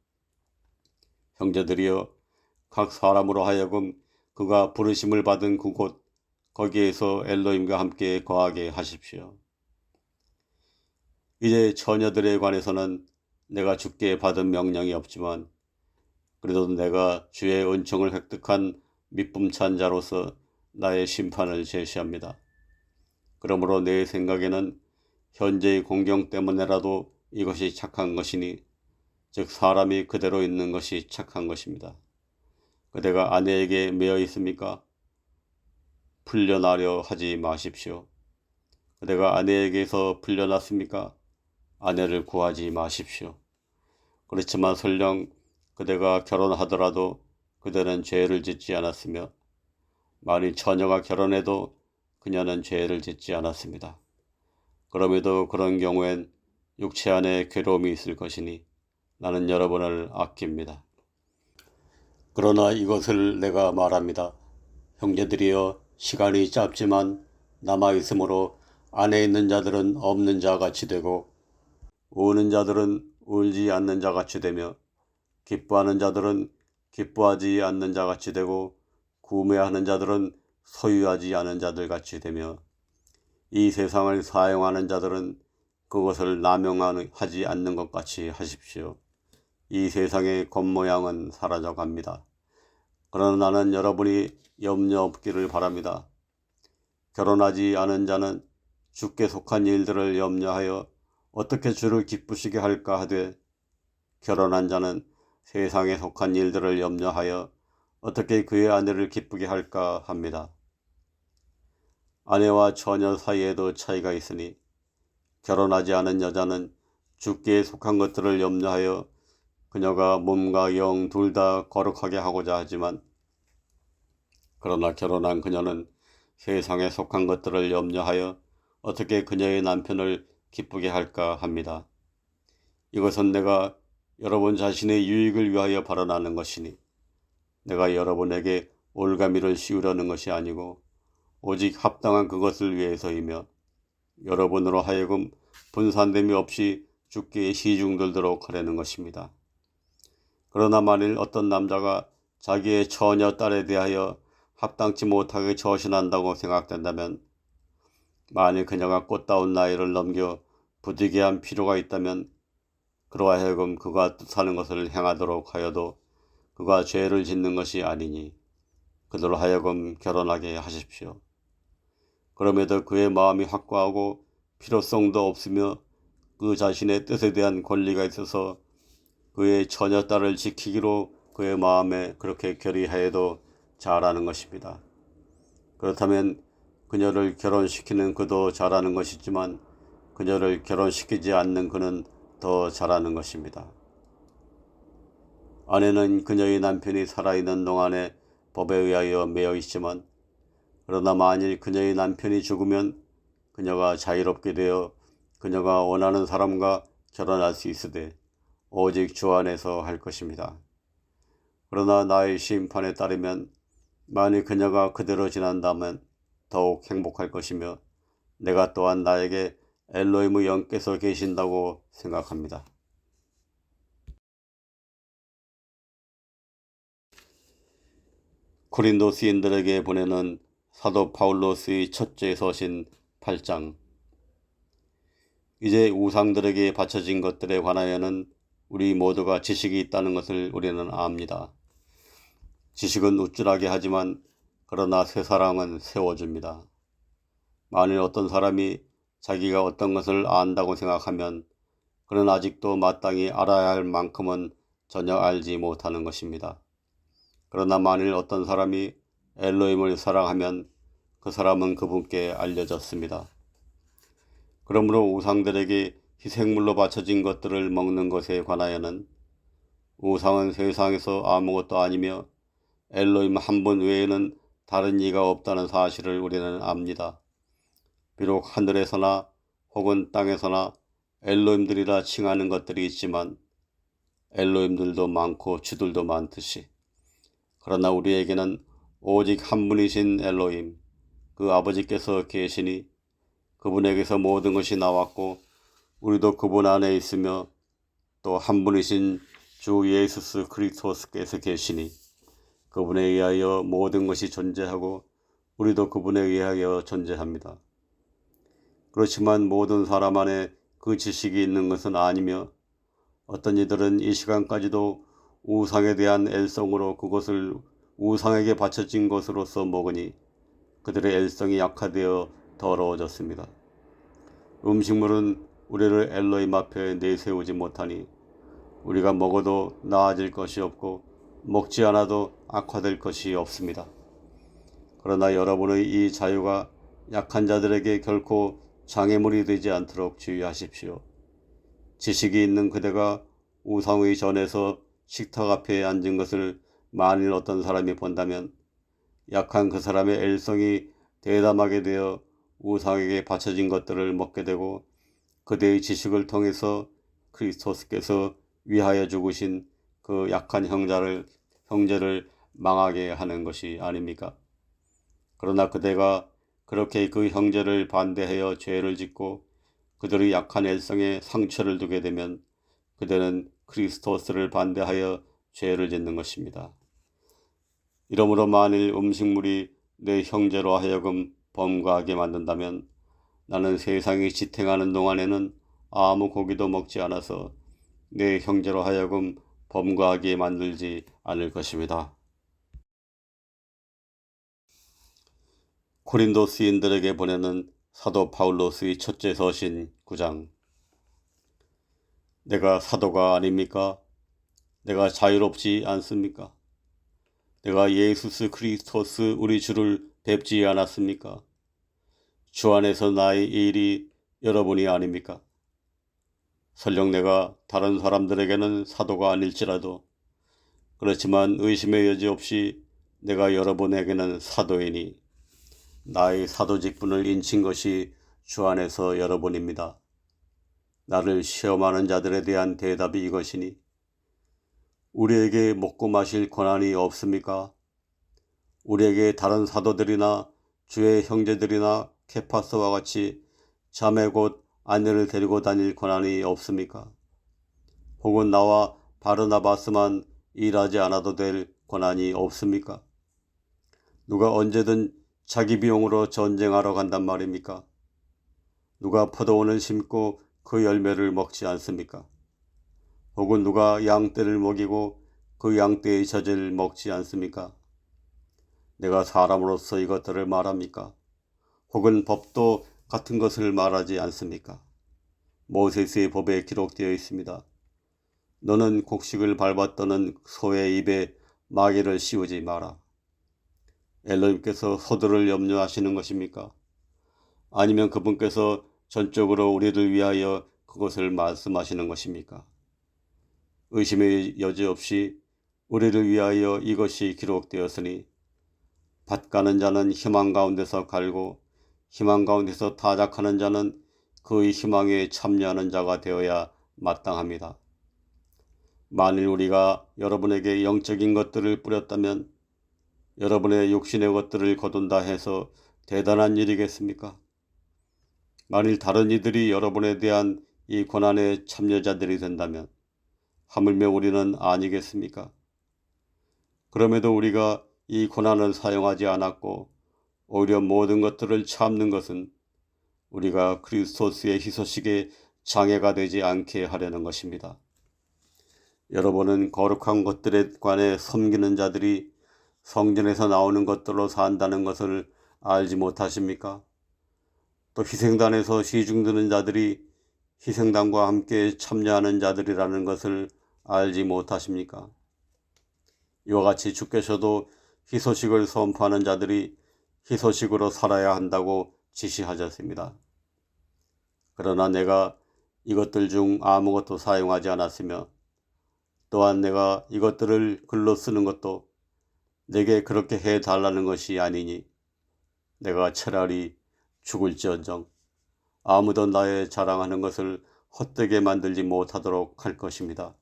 형제들이여, 각 사람으로 하여금 그가 부르심을 받은 그곳 거기에서 엘로힘과 함께 거하게 하십시오. 이제 처녀들에 관해서는 내가 주께 받은 명령이 없지만 그래도 내가 주의 은총을 획득한 믿음찬 자로서 나의 심판을 제시합니다. 그러므로 내 생각에는 현재의 공경 때문에라도 이것이 착한 것이니 즉 사람이 그대로 있는 것이 착한 것입니다. 그대가 아내에게 매여 있습니까? 풀려나려 하지 마십시오. 그대가 아내에게서 풀려났습니까? 아내를 구하지 마십시오. 그렇지만 설령 그대가 결혼하더라도 그대는 죄를 짓지 않았으며 만일 처녀가 결혼해도 그녀는 죄를 짓지 않았습니다. 그럼에도 그런 경우엔 육체 안에 괴로움이 있을 것이니 나는 여러분을 아낍니다. 그러나 이것을 내가 말합니다. 형제들이여, 시간이 짧지만 남아있으므로 안에 있는 자들은 없는 자같이 되고 우는 자들은 울지 않는 자같이 되며 기뻐하는 자들은 기뻐하지 않는 자같이 되고 구매하는 자들은 소유하지 않은 자들같이 되며 이 세상을 사용하는 자들은 그것을 남용하지 않는 것 같이 하십시오. 이 세상의 겉모양은 사라져갑니다. 그러나 나는 여러분이 염려 없기를 바랍니다. 결혼하지 않은 자는 주께 속한 일들을 염려하여 어떻게 주를 기쁘시게 할까 하되 결혼한 자는 세상에 속한 일들을 염려하여 어떻게 그의 아내를 기쁘게 할까 합니다. 아내와 처녀 사이에도 차이가 있으니 결혼하지 않은 여자는 주께 속한 것들을 염려하여 그녀가 몸과 영 둘 다 거룩하게 하고자 하지만 그러나 결혼한 그녀는 세상에 속한 것들을 염려하여 어떻게 그녀의 남편을 기쁘게 할까 합니다. 이것은 내가 여러분 자신의 유익을 위하여 발언하는 것이니 내가 여러분에게 올가미를 씌우려는 것이 아니고 오직 합당한 그것을 위해서이며 여러분으로 하여금 분산됨이 없이 주께 시중들도록 하려는 것입니다. 그러나 만일 어떤 남자가 자기의 처녀 딸에 대하여 합당치 못하게 처신한다고 생각된다면 만일 그녀가 꽃다운 나이를 넘겨 부득이 한 필요가 있다면 그러하여금 그가 뜻하는 것을 행하도록 하여도 그가 죄를 짓는 것이 아니니 그들로 하여금 결혼하게 하십시오. 그럼에도 그의 마음이 확고하고 필요성도 없으며 그 자신의 뜻에 대한 권리가 있어서 그의 처녀딸을 지키기로 그의 마음에 그렇게 결의하여도 잘하는 것입니다. 그렇다면 그녀를 결혼시키는 그도 잘하는 것이지만 그녀를 결혼시키지 않는 그는 더 잘하는 것입니다. 아내는 그녀의 남편이 살아있는 동안에 법에 의하여 매여 있지만, 그러나 만일 그녀의 남편이 죽으면 그녀가 자유롭게 되어 그녀가 원하는 사람과 결혼할 수 있으되 오직 주 안에서 할 것입니다. 그러나 나의 심판에 따르면 만일 그녀가 그대로 지난다면 더욱 행복할 것이며 내가 또한 나에게 엘로힘의 영께서 계신다고 생각합니다. 고린도 시인들에게 보내는 사도 바울로스의 첫째 서신 8장. 이제 우상들에게 바쳐진 것들에 관하여는 우리 모두가 지식이 있다는 것을 우리는 압니다. 지식은 우쭐하게 하지만 그러나 새 사람은 세워줍니다. 만일 어떤 사람이 자기가 어떤 것을 안다고 생각하면 그는 아직도 마땅히 알아야 할 만큼은 전혀 알지 못하는 것입니다. 그러나 만일 어떤 사람이 엘로힘을 사랑하면 그 사람은 그분께 알려졌습니다. 그러므로 우상들에게 희생물로 바쳐진 것들을 먹는 것에 관하여는 우상은 세상에서 아무것도 아니며 엘로힘 한 분 외에는 다른 이가 없다는 사실을 우리는 압니다. 비록 하늘에서나 혹은 땅에서나 엘로힘들이라 칭하는 것들이 있지만 엘로힘들도 많고 주들도 많듯이, 그러나 우리에게는 오직 한 분이신 엘로힘, 그 아버지께서 계시니 그분에게서 모든 것이 나왔고 우리도 그분 안에 있으며 또 한 분이신 주 예수 그리스도께서 계시니 그분에 의하여 모든 것이 존재하고 우리도 그분에 의하여 존재합니다. 그렇지만 모든 사람 안에 그 지식이 있는 것은 아니며 어떤 이들은 이 시간까지도 우상에 대한 애성으로 그것을 우상에게 바쳐진 것으로서 먹으니 그들의 애성이 약화되어 더러워졌습니다. 음식물은 우리를 엘로힘 앞에 내세우지 못하니 우리가 먹어도 나아질 것이 없고 먹지 않아도 악화될 것이 없습니다. 그러나 여러분의 이 자유가 약한 자들에게 결코 장애물이 되지 않도록 주의하십시오. 지식이 있는 그대가 우상의 전에서 식탁 앞에 앉은 것을 만일 어떤 사람이 본다면 약한 그 사람의 엘성이 대담하게 되어 우상에게 바쳐진 것들을 먹게 되고 그대의 지식을 통해서 그리스도께서 위하여 죽으신 그 약한 형제를 망하게 하는 것이 아닙니까? 그러나 그대가 그렇게 그 형제를 반대하여 죄를 짓고 그들의 약한 엘성에 상처를 두게 되면 그대는 그리스도스를 반대하여 죄를 짓는 것입니다. 이러므로 만일 음식물이 내 형제로 하여금 범과하게 만든다면 나는 세상이 지탱하는 동안에는 아무 고기도 먹지 않아서 내 형제로 하여금 범과하게 만들지 않을 것입니다. 고린도 시인들에게 보내는 사도 바울로스의 첫째 서신 9장. 내가 사도가 아닙니까? 내가 자유롭지 않습니까? 내가 예수 그리스도스 우리 주를 뵙지 않았습니까? 주 안에서 나의 일이 여러분이 아닙니까? 설령 내가 다른 사람들에게는 사도가 아닐지라도 그렇지만 의심의 여지 없이 내가 여러분에게는 사도이니 나의 사도 직분을 인친 것이 주 안에서 여러분입니다. 나를 시험하는 자들에 대한 대답이 이것이니 우리에게 먹고 마실 권한이 없습니까? 우리에게 다른 사도들이나 주의 형제들이나 케파스와 같이 자매 곧 아내를 데리고 다닐 권한이 없습니까? 혹은 나와 바르나바스만 일하지 않아도 될 권한이 없습니까? 누가 언제든 자기 비용으로 전쟁하러 간단 말입니까? 누가 포도원을 심고 그 열매를 먹지 않습니까? 혹은 누가 양떼를 먹이고 그 양떼의 젖을 먹지 않습니까? 내가 사람으로서 이것들을 말합니까? 혹은 법도 같은 것을 말하지 않습니까? 모세스의 법에 기록되어 있습니다. 너는 곡식을 밟았더는 소의 입에 마개를 씌우지 마라. 엘로힘께서 소들을 염려하시는 것입니까? 아니면 그분께서 전적으로 우리를 위하여 그것을 말씀하시는 것입니까? 의심의 여지 없이 우리를 위하여 이것이 기록되었으니 밭 가는 자는 희망 가운데서 갈고 희망 가운데서 타작하는 자는 그의 희망에 참여하는 자가 되어야 마땅합니다. 만일 우리가 여러분에게 영적인 것들을 뿌렸다면 여러분의 육신의 것들을 거둔다 해서 대단한 일이겠습니까? 만일 다른 이들이 여러분에 대한 이 고난의 참여자들이 된다면 하물며 우리는 아니겠습니까? 그럼에도 우리가 이 고난을 사용하지 않았고 오히려 모든 것들을 참는 것은 우리가 그리스도스의 희소식에 장애가 되지 않게 하려는 것입니다. 여러분은 거룩한 것들에 관해 섬기는 자들이 성전에서 나오는 것들로 산다는 것을 알지 못하십니까? 또 희생단에서 시중드는 자들이 희생단과 함께 참여하는 자들이라는 것을 알지 못하십니까? 이와 같이 주께서도 희소식을 선포하는 자들이 희소식으로 살아야 한다고 지시하셨습니다. 그러나 내가 이것들 중 아무것도 사용하지 않았으며 또한 내가 이것들을 글로 쓰는 것도 내게 그렇게 해달라는 것이 아니니 내가 차라리 죽을지언정 아무도 나의 자랑하는 것을 헛되게 만들지 못하도록 할 것입니다.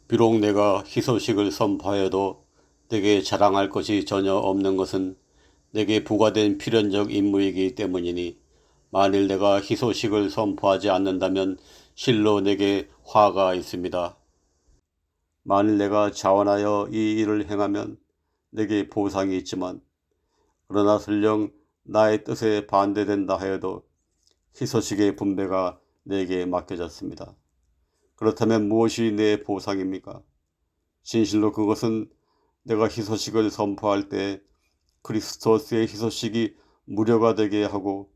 비록 내가 희소식을 선포하여도 내게 자랑할 것이 전혀 없는 것은 내게 부과된 필연적 임무이기 때문이니 만일 내가 희소식을 선포하지 않는다면 실로 내게 화가 있습니다. 만일 내가 자원하여 이 일을 행하면 내게 보상이 있지만 그러나 설령 나의 뜻에 반대된다 하여도 희소식의 분배가 내게 맡겨졌습니다. 그렇다면 무엇이 내 보상입니까? 진실로 그것은 내가 희소식을 선포할 때 그리스도스의 희소식이 무료가 되게 하고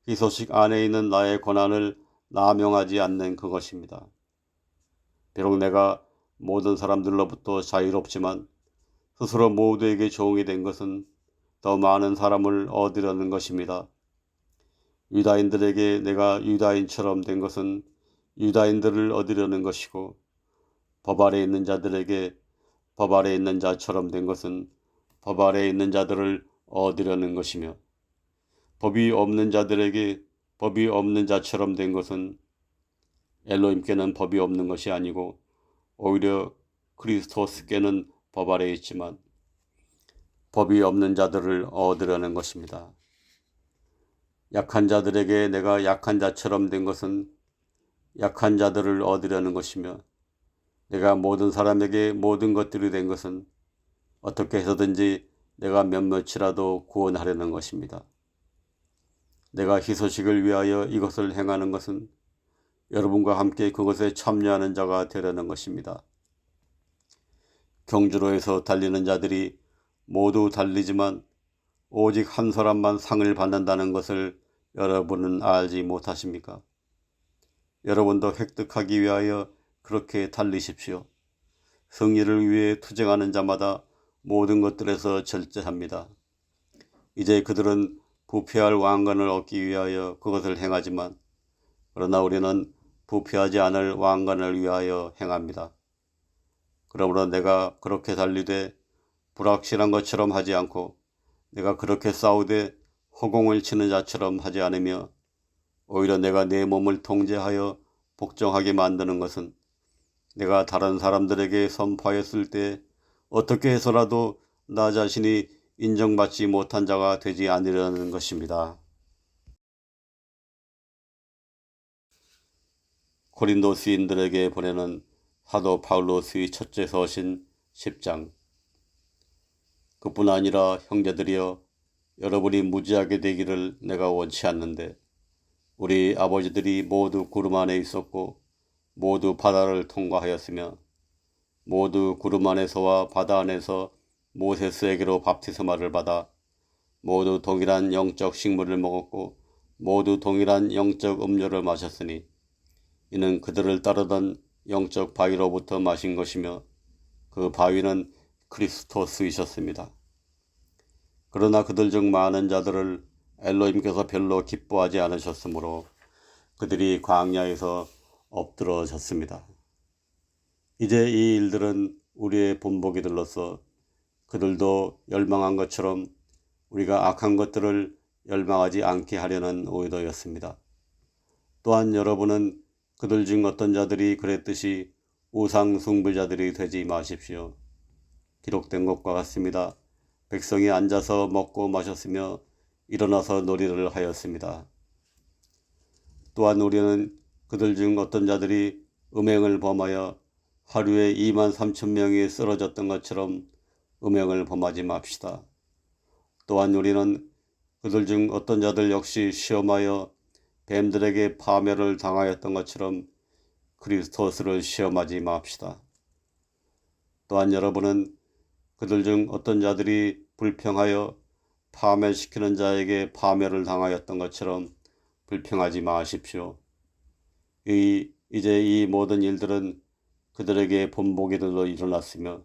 희소식 안에 있는 나의 권한을 남용하지 않는 그것입니다. 비록 내가 모든 사람들로부터 자유롭지만 스스로 모두에게 종이 된 것은 더 많은 사람을 얻으려는 것입니다. 유다인들에게 내가 유다인처럼 된 것은 유다인들을 얻으려는 것이고 법 아래 있는 자들에게 법 아래 있는 자처럼 된 것은 법 아래 있는 자들을 얻으려는 것이며 법이 없는 자들에게 법이 없는 자처럼 된 것은 엘로힘께는 법이 없는 것이 아니고 오히려 그리스도스께는 법 아래 있지만 법이 없는 자들을 얻으려는 것입니다. 약한 자들에게 내가 약한 자처럼 된 것은 약한 자들을 얻으려는 것이며 내가 모든 사람에게 모든 것들이 된 것은 어떻게 해서든지 내가 몇몇이라도 구원하려는 것입니다. 내가 희소식을 위하여 이것을 행하는 것은 여러분과 함께 그것에 참여하는 자가 되려는 것입니다. 경주로에서 달리는 자들이 모두 달리지만 오직 한 사람만 상을 받는다는 것을 여러분은 알지 못하십니까? 여러분도 획득하기 위하여 그렇게 달리십시오. 승리를 위해 투쟁하는 자마다 모든 것들에서 절제합니다. 이제 그들은 부패할 왕관을 얻기 위하여 그것을 행하지만 그러나 우리는 부패하지 않을 왕관을 위하여 행합니다. 그러므로 내가 그렇게 달리되 불확실한 것처럼 하지 않고 내가 그렇게 싸우되 허공을 치는 자처럼 하지 않으며 오히려 내가 내 몸을 통제하여 복종하게 만드는 것은 내가 다른 사람들에게 선포하였을 때 어떻게 해서라도 나 자신이 인정받지 못한 자가 되지 않으려는 것입니다. 고린도 시인들에게 보내는 사도 바울로스의 첫째 서신 10장. 그뿐 아니라 형제들이여 여러분이 무지하게 되기를 내가 원치 않는데 우리 아버지들이 모두 구름 안에 있었고 모두 바다를 통과하였으며 모두 구름 안에서와 바다 안에서 모세스에게로 밥티스마를 받아 모두 동일한 영적 식물을 먹었고 모두 동일한 영적 음료를 마셨으니 이는 그들을 따르던 영적 바위로부터 마신 것이며 그 바위는 그리스도스이셨습니다. 그러나 그들 중 많은 자들을 엘로힘께서 별로 기뻐하지 않으셨으므로 그들이 광야에서 엎드러졌습니다. 이제 이 일들은 우리의 본보기들로서 그들도 열망한 것처럼 우리가 악한 것들을 열망하지 않게 하려는 의도였습니다. 또한 여러분은 그들 중 어떤 자들이 그랬듯이 우상 숭배자들이 되지 마십시오. 기록된 것과 같습니다. 백성이 앉아서 먹고 마셨으며 일어나서 놀이를 하였습니다. 또한 우리는 그들 중 어떤 자들이 음행을 범하여 하루에 23,000명이 쓰러졌던 것처럼 음행을 범하지 맙시다. 또한 우리는 그들 중 어떤 자들 역시 시험하여 뱀들에게 파멸을 당하였던 것처럼 그리스도스를 시험하지 맙시다. 또한 여러분은 그들 중 어떤 자들이 불평하여 파멸시키는 자에게 파멸을 당하였던 것처럼 불평하지 마십시오. 이제 이 모든 일들은 그들에게 본보기들로 일어났으며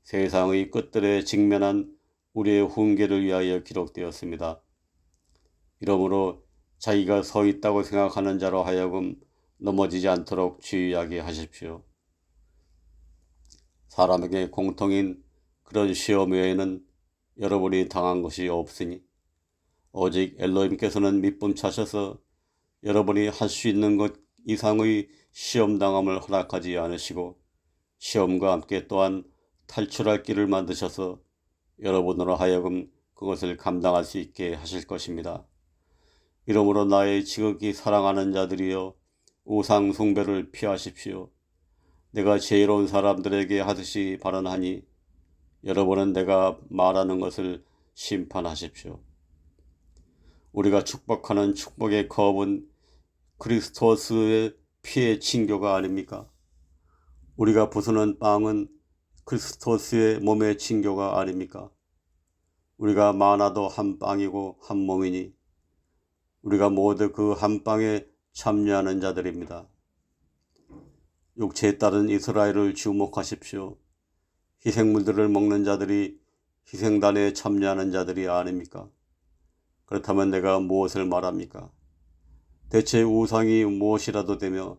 세상의 끝들에 직면한 우리의 훈계를 위하여 기록되었습니다. 이러므로 자기가 서 있다고 생각하는 자로 하여금 넘어지지 않도록 주의하게 하십시오. 사람에게 공통인 그런 시험 외에는 여러분이 당한 것이 없으니 오직 엘로힘께서는 밑분차셔서 여러분이 할 수 있는 것 이상의 시험당함을 허락하지 않으시고 시험과 함께 또한 탈출할 길을 만드셔서 여러분으로 하여금 그것을 감당할 수 있게 하실 것입니다. 이러므로 나의 지극히 사랑하는 자들이여 우상 숭배를 피하십시오. 내가 지혜로운 사람들에게 하듯이 발언하니 여러분은 내가 말하는 것을 심판하십시오. 우리가 축복하는 축복의 컵은 그리스도스의 피의 징교가 아닙니까? 우리가 부수는 빵은 그리스도스의 몸의 징교가 아닙니까? 우리가 많아도 한 빵이고 한 몸이니 우리가 모두 그 한 빵에 참여하는 자들입니다. 육체에 따른 이스라엘을 주목하십시오. 희생물들을 먹는 자들이 희생단에 참여하는 자들이 아닙니까? 그렇다면 내가 무엇을 말합니까? 대체 우상이 무엇이라도 되며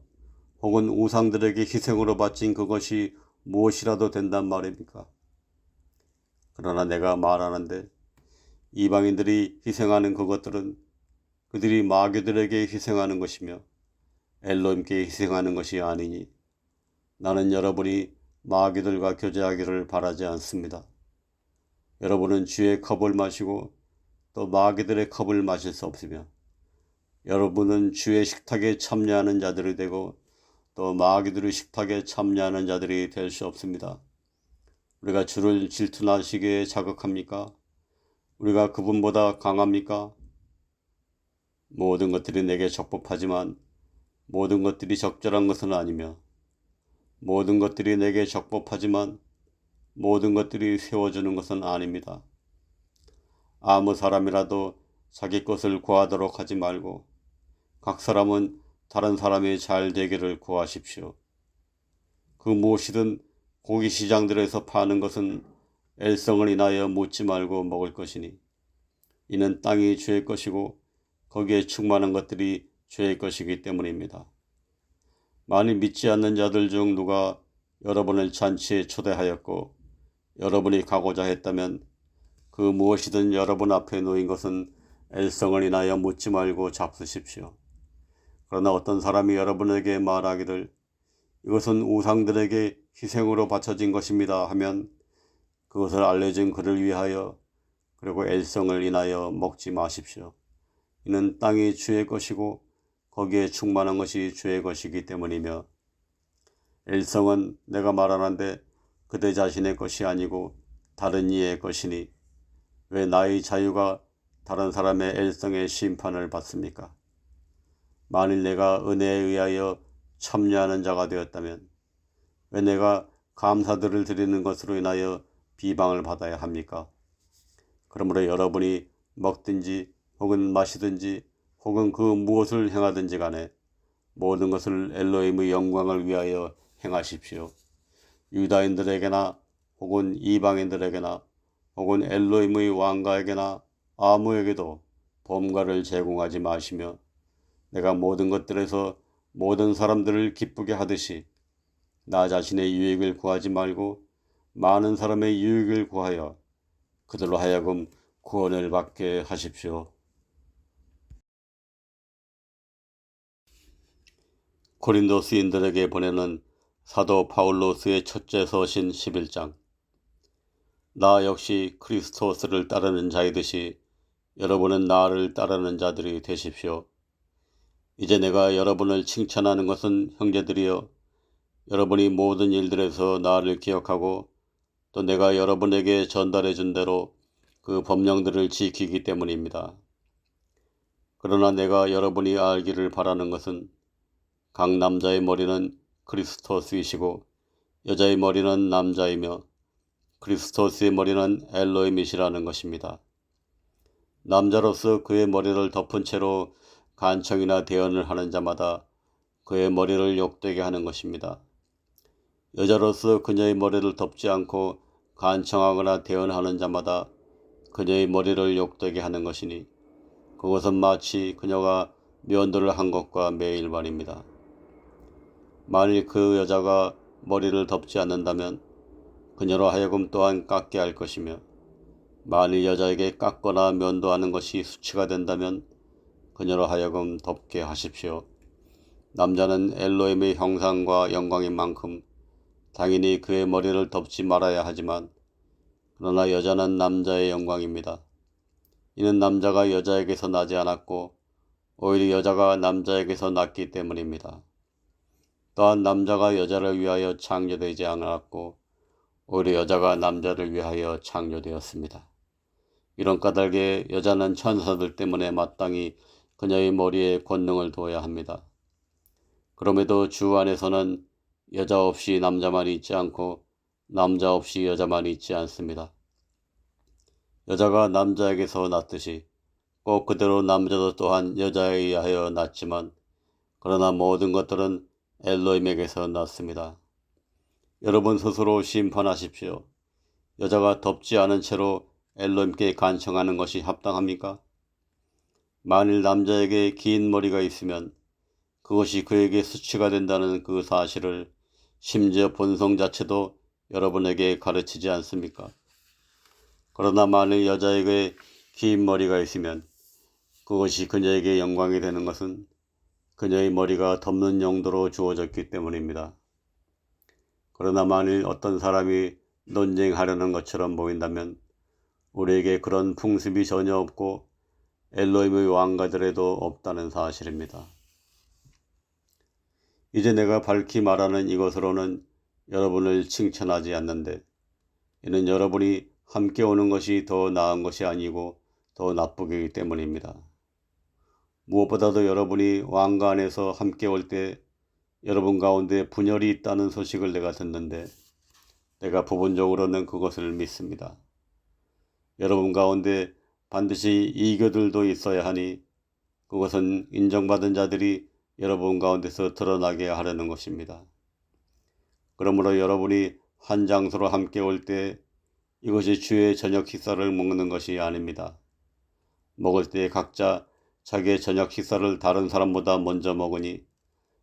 혹은 우상들에게 희생으로 바친 그것이 무엇이라도 된단 말입니까? 그러나 내가 말하는데 이방인들이 희생하는 그것들은 그들이 마귀들에게 희생하는 것이며 엘로힘께 희생하는 것이 아니니 나는 여러분이 마귀들과 교제하기를 바라지 않습니다. 여러분은 주의 컵을 마시고 또 마귀들의 컵을 마실 수 없으며 여러분은 주의 식탁에 참여하는 자들이 되고 또 마귀들의 식탁에 참여하는 자들이 될 수 없습니다. 우리가 주를 질투나시게 자극합니까? 우리가 그분보다 강합니까? 모든 것들이 내게 적법하지만 모든 것들이 적절한 것은 아니며 모든 것들이 내게 적법하지만 모든 것들이 세워주는 것은 아닙니다. 아무 사람이라도 자기 것을 구하도록 하지 말고 각 사람은 다른 사람이 잘 되기를 구하십시오. 그 무엇이든 고기 시장들에서 파는 것은 엘성을 인하여 묻지 말고 먹을 것이니 이는 땅이 주의 것이고 거기에 충만한 것들이 주의 것이기 때문입니다. 만일 믿지 않는 자들 중 누가 여러분을 잔치에 초대하였고 여러분이 가고자 했다면 그 무엇이든 여러분 앞에 놓인 것은 엘성을 인하여 묻지 말고 잡수십시오. 그러나 어떤 사람이 여러분에게 말하기를 이것은 우상들에게 희생으로 바쳐진 것입니다 하면 그것을 알려준 그를 위하여 그리고 엘성을 인하여 먹지 마십시오. 이는 땅이 주의 것이고 거기에 충만한 것이 주의 것이기 때문이며 엘성은 내가 말하는데 그대 자신의 것이 아니고 다른 이의 것이니 왜 나의 자유가 다른 사람의 엘성의 심판을 받습니까? 만일 내가 은혜에 의하여 참여하는 자가 되었다면 왜 내가 감사들을 드리는 것으로 인하여 비방을 받아야 합니까? 그러므로 여러분이 먹든지 혹은 마시든지 혹은 그 무엇을 행하든지 간에 모든 것을 엘로힘의 영광을 위하여 행하십시오. 유다인들에게나 혹은 이방인들에게나 혹은 엘로힘의 왕가에게나 아무에게도 범가를 제공하지 마시며 내가 모든 것들에서 모든 사람들을 기쁘게 하듯이 나 자신의 유익을 구하지 말고 많은 사람의 유익을 구하여 그들로 하여금 구원을 받게 하십시오. 고린도 시인들에게 보내는 사도 바울로스의 첫째 서신 11장. 나 역시 그리스도스를 따르는 자이듯이 여러분은 나를 따르는 자들이 되십시오. 이제 내가 여러분을 칭찬하는 것은 형제들이여, 여러분이 모든 일들에서 나를 기억하고 또 내가 여러분에게 전달해 준 대로 그 법령들을 지키기 때문입니다. 그러나 내가 여러분이 알기를 바라는 것은 각 남자의 머리는 그리스도스이시고 여자의 머리는 남자이며 그리스도스의 머리는 엘로힘이시라는 것입니다. 남자로서 그의 머리를 덮은 채로 간청이나 대언을 하는 자마다 그의 머리를 욕되게 하는 것입니다. 여자로서 그녀의 머리를 덮지 않고 간청하거나 대언하는 자마다 그녀의 머리를 욕되게 하는 것이니 그것은 마치 그녀가 면도를 한 것과 매일반입니다. 만일 그 여자가 머리를 덮지 않는다면 그녀로 하여금 또한 깎게 할 것이며, 만일 여자에게 깎거나 면도하는 것이 수치가 된다면 그녀로 하여금 덮게 하십시오. 남자는 엘로힘의 형상과 영광인 만큼 당연히 그의 머리를 덮지 말아야 하지만, 그러나 여자는 남자의 영광입니다. 이는 남자가 여자에게서 나지 않았고 오히려 여자가 남자에게서 났기 때문입니다. 또한 남자가 여자를 위하여 창조되지 않았고 오히려 여자가 남자를 위하여 창조되었습니다. 이런 까닭에 여자는 천사들 때문에 마땅히 그녀의 머리에 권능을 두어야 합니다. 그럼에도 주 안에서는 여자 없이 남자만 있지 않고 남자 없이 여자만 있지 않습니다. 여자가 남자에게서 났듯이 꼭 그대로 남자도 또한 여자에 의하여 났지만, 그러나 모든 것들은 엘로힘에게서 났습니다. 여러분 스스로 심판하십시오. 여자가 덮지 않은 채로 엘로힘께 간청하는 것이 합당합니까? 만일 남자에게 긴 머리가 있으면 그것이 그에게 수치가 된다는 그 사실을 심지어 본성 자체도 여러분에게 가르치지 않습니까? 그러나 만일 여자에게 긴 머리가 있으면 그것이 그녀에게 영광이 되는 것은 그녀의 머리가 덮는 용도로 주어졌기 때문입니다. 그러나 만일 어떤 사람이 논쟁하려는 것처럼 보인다면 우리에게 그런 풍습이 전혀 없고 엘로힘의 왕가들에도 없다는 사실입니다. 이제 내가 밝히 말하는 이것으로는 여러분을 칭찬하지 않는데, 이는 여러분이 함께 오는 것이 더 나은 것이 아니고 더 나쁘기 때문입니다. 무엇보다도 여러분이 왕가 안에서 함께 올 때 여러분 가운데 분열이 있다는 소식을 내가 듣는데, 내가 부분적으로는 그것을 믿습니다. 여러분 가운데 반드시 이교들도 있어야 하니 그것은 인정받은 자들이 여러분 가운데서 드러나게 하려는 것입니다. 그러므로 여러분이 한 장소로 함께 올 때 이것이 주의 저녁 식사를 먹는 것이 아닙니다. 먹을 때 각자 자기의 저녁 식사를 다른 사람보다 먼저 먹으니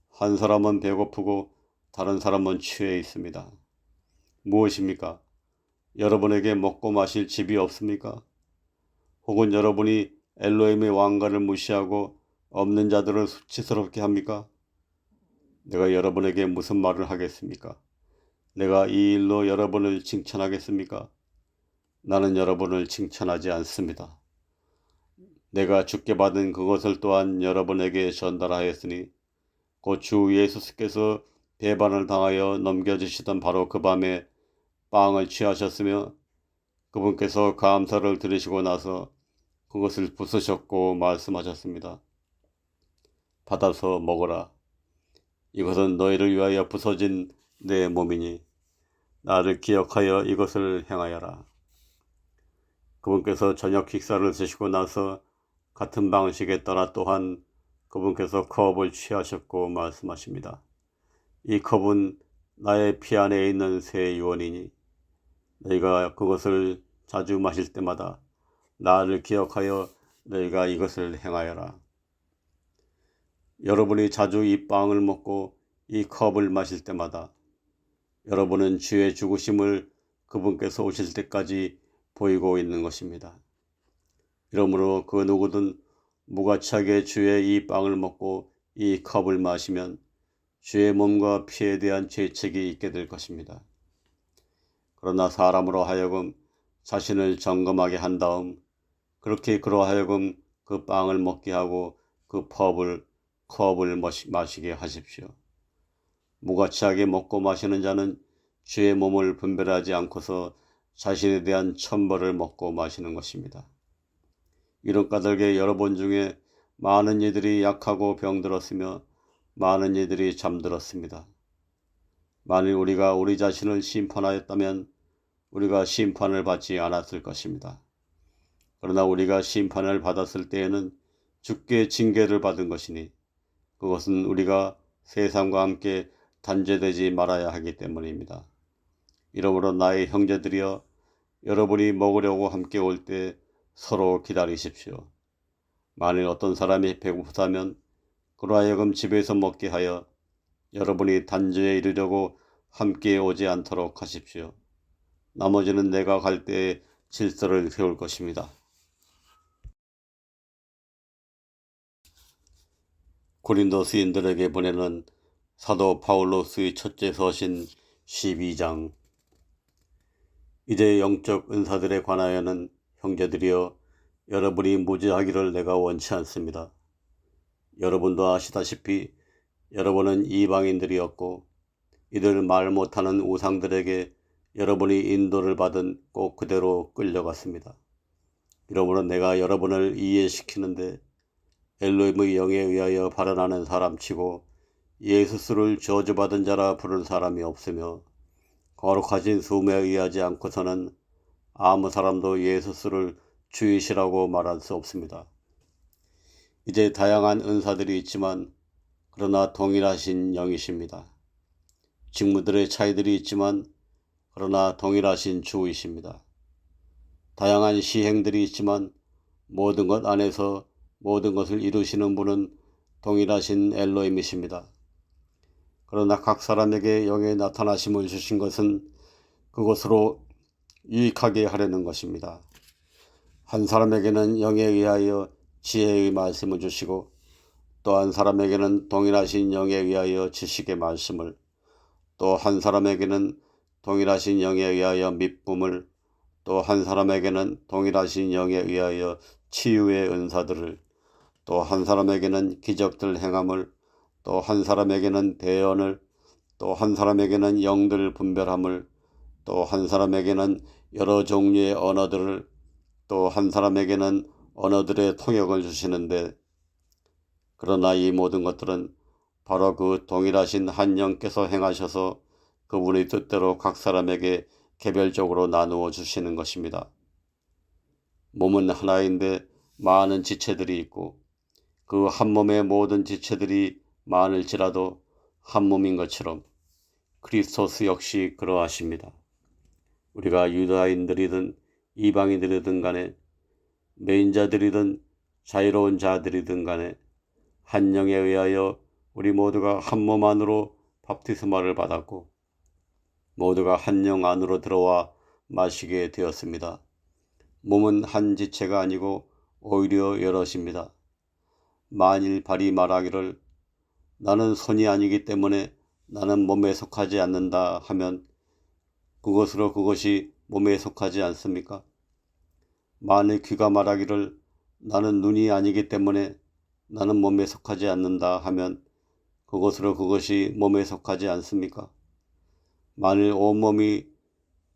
한 사람은 배고프고 다른 사람은 취해 있습니다. 무엇입니까? 여러분에게 먹고 마실 집이 없습니까? 혹은 여러분이 엘로힘의 왕가를 무시하고 없는 자들을 수치스럽게 합니까? 내가 여러분에게 무슨 말을 하겠습니까? 내가 이 일로 여러분을 칭찬하겠습니까? 나는 여러분을 칭찬하지 않습니다. 내가 주께 받은 그것을 또한 여러분에게 전달하였으니 곧 주 예수께서 배반을 당하여 넘겨주시던 바로 그 밤에 빵을 취하셨으며 그분께서 감사를 드리시고 나서 그것을 부수셨고 말씀하셨습니다. 받아서 먹어라. 이것은 너희를 위하여 부서진 내 몸이니 나를 기억하여 이것을 행하여라. 그분께서 저녁 식사를 드시고 나서 같은 방식에 따라 또한 그분께서 컵을 취하셨고 말씀하십니다. 이 컵은 나의 피 안에 있는 새 유언이니 너희가 그것을 자주 마실 때마다 나를 기억하여 너희가 이것을 행하여라. 여러분이 자주 이 빵을 먹고 이 컵을 마실 때마다 여러분은 주의 죽으심을 그분께서 오실 때까지 보이고 있는 것입니다. 이러므로 그 누구든 무가치하게 주의 이 빵을 먹고 이 컵을 마시면 주의 몸과 피에 대한 죄책이 있게 될 것입니다. 그러나 사람으로 하여금 자신을 점검하게 한 다음 그렇게 그러하여금 그 빵을 먹게 하고 그 컵을 마시게 하십시오. 무가치하게 먹고 마시는 자는 주의 몸을 분별하지 않고서 자신에 대한 천벌을 먹고 마시는 것입니다. 이런 까닭에 여러분 중에 많은 이들이 약하고 병들었으며 많은 이들이 잠들었습니다. 만일 우리가 우리 자신을 심판하였다면 우리가 심판을 받지 않았을 것입니다. 그러나 우리가 심판을 받았을 때에는 주께 징계를 받은 것이니 그것은 우리가 세상과 함께 단죄되지 말아야 하기 때문입니다. 이러므로 나의 형제들이여 여러분이 먹으려고 함께 올 때 서로 기다리십시오. 만일 어떤 사람이 배고프다면 그러하여금 집에서 먹게 하여 여러분이 단죄에 이르려고 함께 오지 않도록 하십시오. 나머지는 내가 갈 때에 질서를 세울 것입니다. 고린도 시인들에게 보내는 사도 바울로스의 첫째 서신 12장. 이제 영적 은사들에 관하여는 형제들이여 여러분이 무지하기를 내가 원치 않습니다. 여러분도 아시다시피 여러분은 이방인들이었고 이들 말 못하는 우상들에게 여러분이 인도를 받은 꼭 그대로 끌려갔습니다. 이러므로 내가 여러분을 이해시키는데 엘로힘의 영에 의하여 발언하는 사람치고 예수스를 저주받은 자라 부른 사람이 없으며 거룩하신 숨에 의하지 않고서는 아무 사람도 예수스를 주이시라고 말할 수 없습니다. 이제 다양한 은사들이 있지만 그러나 동일하신 영이십니다. 직무들의 차이들이 있지만 그러나 동일하신 주이십니다. 다양한 시행들이 있지만 모든 것 안에서 모든 것을 이루시는 분은 동일하신 엘로힘이십니다. 그러나 각 사람에게 영의 나타나심을 주신 것은 그것으로 유익하게 하려는 것입니다. 한 사람에게는 영에 의하여 지혜의 말씀을 주시고 또 한 사람에게는 동일하신 영에 의하여 지식의 말씀을, 또 한 사람에게는 동일하신 영에 의하여 미쁨을, 또 한 사람에게는 동일하신 영에 의하여 치유의 은사들을, 또 한 사람에게는 기적들 행함을, 또 한 사람에게는 대언을, 또 한 사람에게는 영들 분별함을, 또 한 사람에게는 여러 종류의 언어들을, 또 한 사람에게는 언어들의 통역을 주시는데, 그러나 이 모든 것들은 바로 그 동일하신 한 영께서 행하셔서 그분의 뜻대로 각 사람에게 개별적으로 나누어 주시는 것입니다. 몸은 하나인데 많은 지체들이 있고 그 한 몸의 모든 지체들이 많을지라도 한 몸인 것처럼 그리스도스 역시 그러하십니다. 우리가 유다인들이든 이방인들이든 간에 매인자들이든 자유로운 자들이든 간에 한 영에 의하여 우리 모두가 한 몸 안으로 밥티스마를 받았고 모두가 한 영 안으로 들어와 마시게 되었습니다. 몸은 한 지체가 아니고 오히려 여럿입니다. 만일 발이 말하기를 나는 손이 아니기 때문에 나는 몸에 속하지 않는다 하면 그것으로 그것이 몸에 속하지 않습니까? 만일 귀가 말하기를 나는 눈이 아니기 때문에 나는 몸에 속하지 않는다 하면 그것으로 그것이 몸에 속하지 않습니까? 만일 온몸이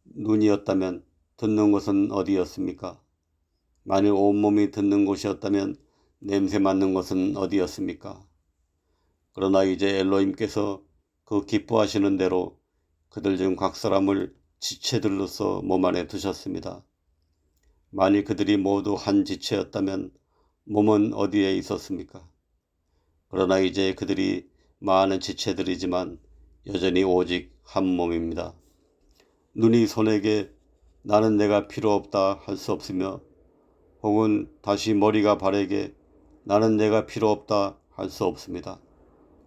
눈이었다면 듣는 것은 어디였습니까? 만일 온몸이 듣는 곳이었다면 냄새 맡는 것은 어디였습니까? 그러나 이제 엘로힘께서 그 기뻐하시는 대로 그들 중 각 사람을 지체들로서 몸 안에 두셨습니다. 만일 그들이 모두 한 지체였다면 몸은 어디에 있었습니까? 그러나 이제 그들이 많은 지체들이지만 여전히 오직 한 몸입니다. 눈이 손에게 나는 내가 필요 없다 할 수 없으며 혹은 다시 머리가 발에게 나는 내가 필요 없다 할 수 없습니다.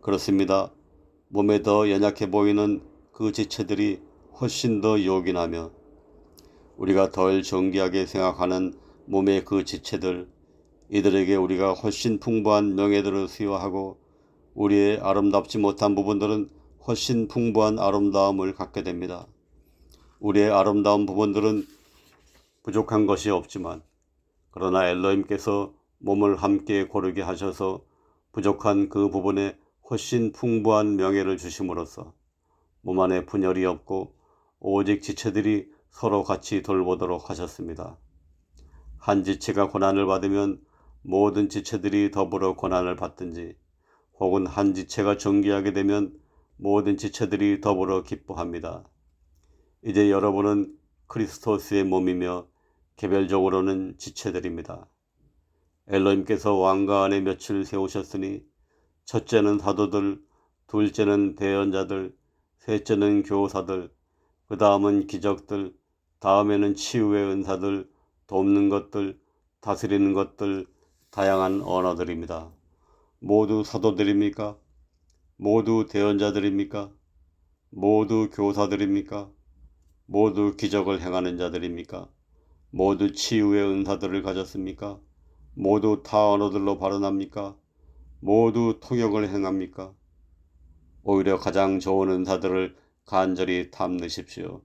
그렇습니다. 몸에 더 연약해 보이는 그 지체들이 훨씬 더 요긴하며 우리가 덜 정귀하게 생각하는 몸의 그 지체들, 이들에게 우리가 훨씬 풍부한 명예들을 수여하고 우리의 아름답지 못한 부분들은 훨씬 풍부한 아름다움을 갖게 됩니다. 우리의 아름다운 부분들은 부족한 것이 없지만, 그러나 엘로힘께서 몸을 함께 고르게 하셔서 부족한 그 부분에 훨씬 풍부한 명예를 주심으로써 몸 안에 분열이 없고 오직 지체들이 서로 같이 돌보도록 하셨습니다. 한 지체가 고난을 받으면 모든 지체들이 더불어 고난을 받든지, 혹은 한 지체가 존귀하게 되면 모든 지체들이 더불어 기뻐합니다. 이제 여러분은 그리스도스의 몸이며 개별적으로는 지체들입니다. 엘로힘께서 왕가 안에 묘치를 세우셨으니 첫째는 사도들, 둘째는 대언자들, 셋째는 교사들, 그 다음은 기적들, 다음에는 치유의 은사들, 돕는 것들, 다스리는 것들, 다양한 언어들입니다. 모두 사도들입니까? 모두 대언자들입니까? 모두 교사들입니까? 모두 기적을 행하는 자들입니까? 모두 치유의 은사들을 가졌습니까? 모두 타 언어들로 발언합니까? 모두 통역을 행합니까? 오히려 가장 좋은 은사들을 간절히 탐내십시오.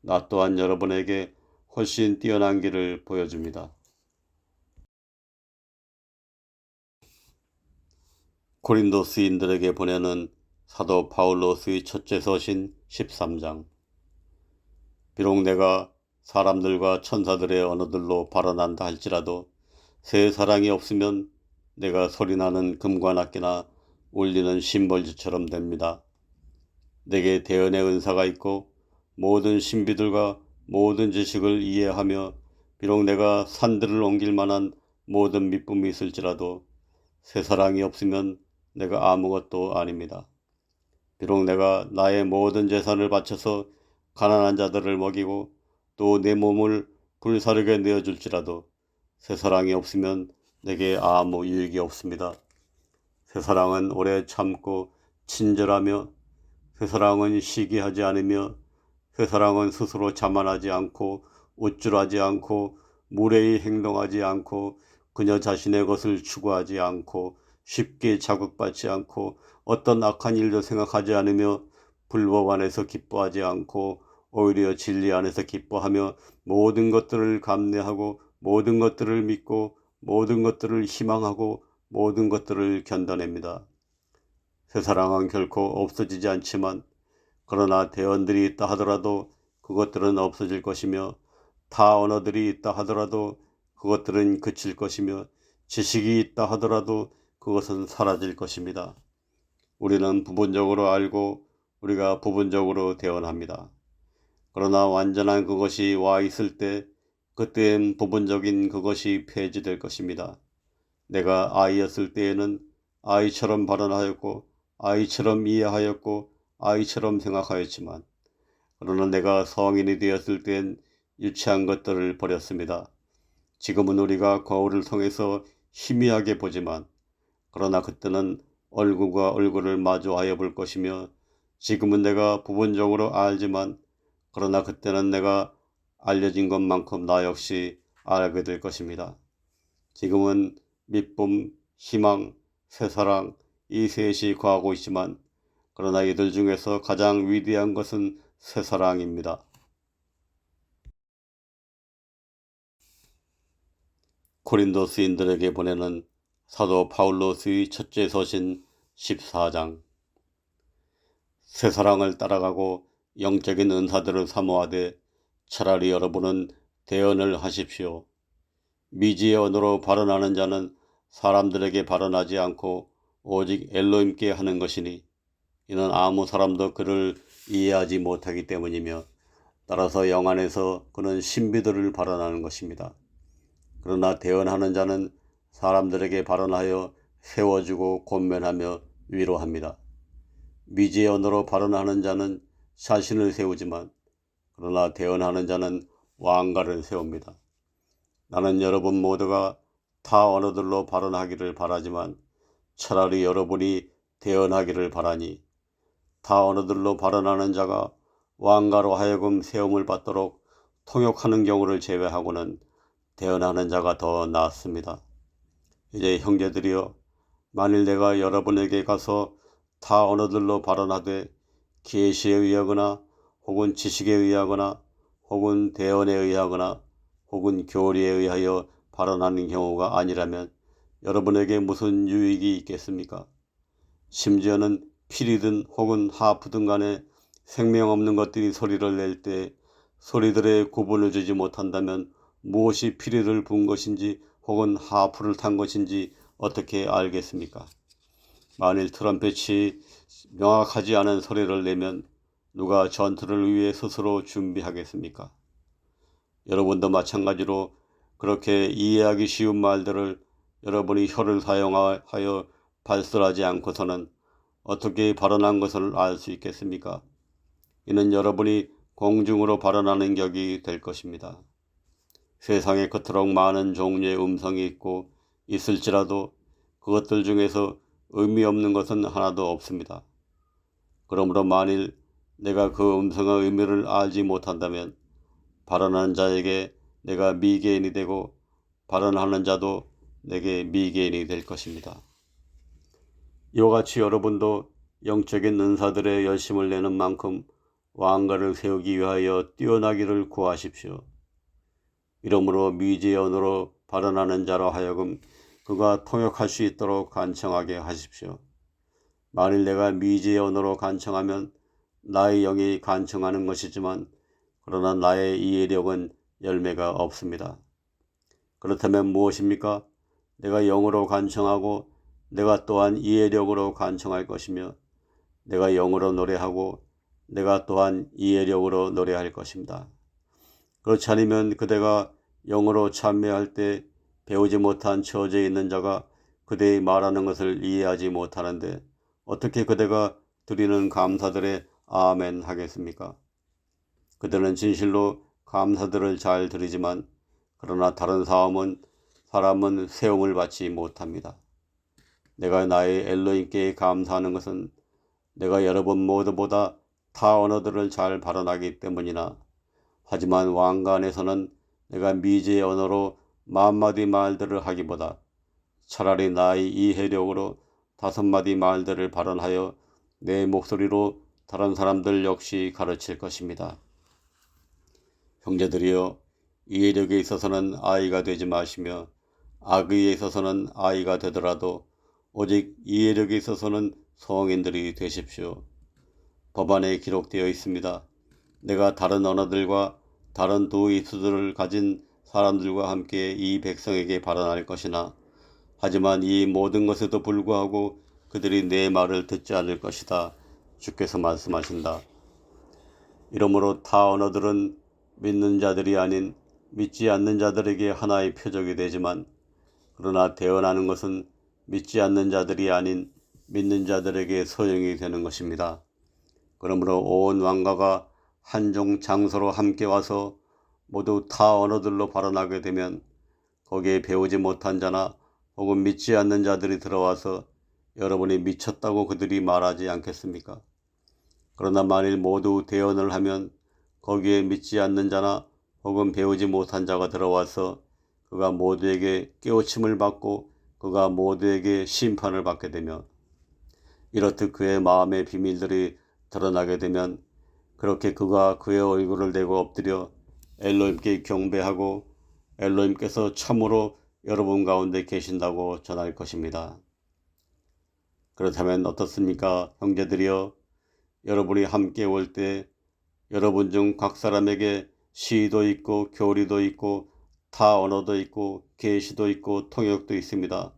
나 또한 여러분에게 훨씬 뛰어난 길을 보여줍니다. 고린도스인들에게 보내는 사도 바울로스의 첫째 서신 13장. 비록 내가 사람들과 천사들의 언어들로 발언한다 할지라도 새 사랑이 없으면 내가 소리나는 금관악기나 울리는 심벌주처럼 됩니다. 내게 대언의 은사가 있고 모든 신비들과 모든 지식을 이해하며 비록 내가 산들을 옮길 만한 모든 미쁨이 있을지라도 새 사랑이 없으면 내가 아무것도 아닙니다. 비록 내가 나의 모든 재산을 바쳐서 가난한 자들을 먹이고 또 내 몸을 불사르게 내어줄지라도 새 사랑이 없으면 내게 아무 유익이 없습니다. 새 사랑은 오래 참고 친절하며, 새 사랑은 시기하지 않으며, 새 사랑은 스스로 자만하지 않고 우쭐하지 않고 무례히 행동하지 않고 그녀 자신의 것을 추구하지 않고 쉽게 자극받지 않고 어떤 악한 일도 생각하지 않으며 불법 안에서 기뻐하지 않고 오히려 진리 안에서 기뻐하며 모든 것들을 감내하고 모든 것들을 믿고 모든 것들을 희망하고 모든 것들을 견뎌냅니다. 새 사랑은 결코 없어지지 않지만, 그러나 대언들이 있다 하더라도 그것들은 없어질 것이며 타 언어들이 있다 하더라도 그것들은 그칠 것이며 지식이 있다 하더라도 그것은 사라질 것입니다. 우리는 부분적으로 알고 우리가 부분적으로 대언합니다. 그러나 완전한 그것이 와 있을 때 그때엔 부분적인 그것이 폐지될 것입니다. 내가 아이였을 때에는 아이처럼 발언하였고 아이처럼 이해하였고 아이처럼 생각하였지만, 그러나 내가 성인이 되었을 땐 유치한 것들을 버렸습니다. 지금은 우리가 거울을 통해서 희미하게 보지만, 그러나 그때는 얼굴과 얼굴을 마주하여 볼 것이며, 지금은 내가 부분적으로 알지만, 그러나 그때는 내가 알려진 것만큼 나 역시 알게 될 것입니다. 지금은 미쁨, 희망, 새사랑, 이 셋이 거하고 있지만, 그러나 이들 중에서 가장 위대한 것은 새사랑입니다. 고린도스인들에게 보내는 사도 바울로스의 첫째 서신 14장. 새사랑을 따라가고 영적인 은사들을 사모하되 차라리 여러분은 대언을 하십시오. 미지의 언어로 발언하는 자는 사람들에게 발언하지 않고 오직 엘로힘께 하는 것이니, 이는 아무 사람도 그를 이해하지 못하기 때문이며, 따라서 영 안에서 그는 신비들을 발언하는 것입니다. 그러나 대언하는 자는 사람들에게 발언하여 세워주고 권면하며 위로합니다. 미지의 언어로 발언하는 자는 자신을 세우지만, 그러나 대언하는 자는 왕가를 세웁니다. 나는 여러분 모두가 타 언어들로 발언하기를 바라지만 차라리 여러분이 대언하기를 바라니, 타 언어들로 발언하는 자가 왕가로 하여금 세움을 받도록 통역하는 경우를 제외하고는 대언하는 자가 더 낫습니다. 이제 형제들이여, 만일 내가 여러분에게 가서 타 언어들로 발언하되 계시에 의하거나 혹은 지식에 의하거나 혹은 대언에 의하거나 혹은 교리에 의하여 발언하는 경우가 아니라면 여러분에게 무슨 유익이 있겠습니까? 심지어는 피리든 혹은 하프든 간에 생명 없는 것들이 소리를 낼 때 소리들의 구분을 주지 못한다면 무엇이 피리를 분 것인지 혹은 하프를 탄 것인지 어떻게 알겠습니까? 만일 트럼펫이 명확하지 않은 소리를 내면 누가 전투를 위해 스스로 준비하겠습니까? 여러분도 마찬가지로 그렇게 이해하기 쉬운 말들을 여러분이 혀를 사용하여 발설하지 않고서는 어떻게 발언한 것을 알 수 있겠습니까? 이는 여러분이 공중으로 발언하는 격이 될 것입니다. 세상에 그토록 많은 종류의 음성이 있고 있을지라도 그것들 중에서 의미 없는 것은 하나도 없습니다. 그러므로 만일 내가 그 음성의 의미를 알지 못한다면 발언하는 자에게 내가 미개인이 되고 발언하는 자도 내게 미개인이 될 것입니다. 이와 같이 여러분도 영적인 은사들의 열심을 내는 만큼 왕가를 세우기 위하여 뛰어나기를 구하십시오. 이러므로 미지의 언어로 발언하는 자로 하여금 그가 통역할 수 있도록 간청하게 하십시오. 만일 내가 미지의 언어로 간청하면 나의 영이 간청하는 것이지만 그러나 나의 이해력은 열매가 없습니다. 그렇다면 무엇입니까? 내가 영으로 간청하고 내가 또한 이해력으로 간청할 것이며 내가 영으로 노래하고 내가 또한 이해력으로 노래할 것입니다. 그렇지 않으면 그대가 영어로 참여할 때 배우지 못한 처지에 있는 자가 그대의 말하는 것을 이해하지 못하는데 어떻게 그대가 드리는 감사들에 아멘 하겠습니까? 그대는 진실로 감사들을 잘 드리지만 그러나 다른 사람은 세움을 받지 못합니다. 내가 나의 엘로힘께 감사하는 것은 내가 여러분 모두보다 타 언어들을 잘 발언하기 때문이나 하지만 왕가 안에서는 내가 미지의 언어로 만마디 말들을 하기보다 차라리 나의 이해력으로 5마디 말들을 발언하여 내 목소리로 다른 사람들 역시 가르칠 것입니다. 형제들이여, 이해력에 있어서는 아이가 되지 마시며 악의에 있어서는 아이가 되더라도 오직 이해력에 있어서는 성인들이 되십시오. 법안에 기록되어 있습니다. 내가 다른 언어들과 다른 두 입술을 가진 사람들과 함께 이 백성에게 발언할 것이나 하지만 이 모든 것에도 불구하고 그들이 내 말을 듣지 않을 것이다. 주께서 말씀하신다. 이러므로 타 언어들은 믿는 자들이 아닌 믿지 않는 자들에게 하나의 표적이 되지만 그러나 대언하는 것은 믿지 않는 자들이 아닌 믿는 자들에게 소용이 되는 것입니다. 그러므로 온 왕가가 한종 장소로 함께 와서 모두 타 언어들로 발언하게 되면 거기에 배우지 못한 자나 혹은 믿지 않는 자들이 들어와서 여러분이 미쳤다고 그들이 말하지 않겠습니까? 그러나 만일 모두 대언을 하면 거기에 믿지 않는 자나 혹은 배우지 못한 자가 들어와서 그가 모두에게 깨우침을 받고 그가 모두에게 심판을 받게 되며 이렇듯 그의 마음의 비밀들이 드러나게 되면 그렇게 그가 그의 얼굴을 대고 엎드려 엘로힘께 경배하고 엘로힘께서 참으로 여러분 가운데 계신다고 전할 것입니다. 그렇다면 어떻습니까? 형제들이여, 여러분이 함께 올 때 여러분 중 각 사람에게 시도 있고 교리도 있고 타 언어도 있고 계시도 있고 통역도 있습니다.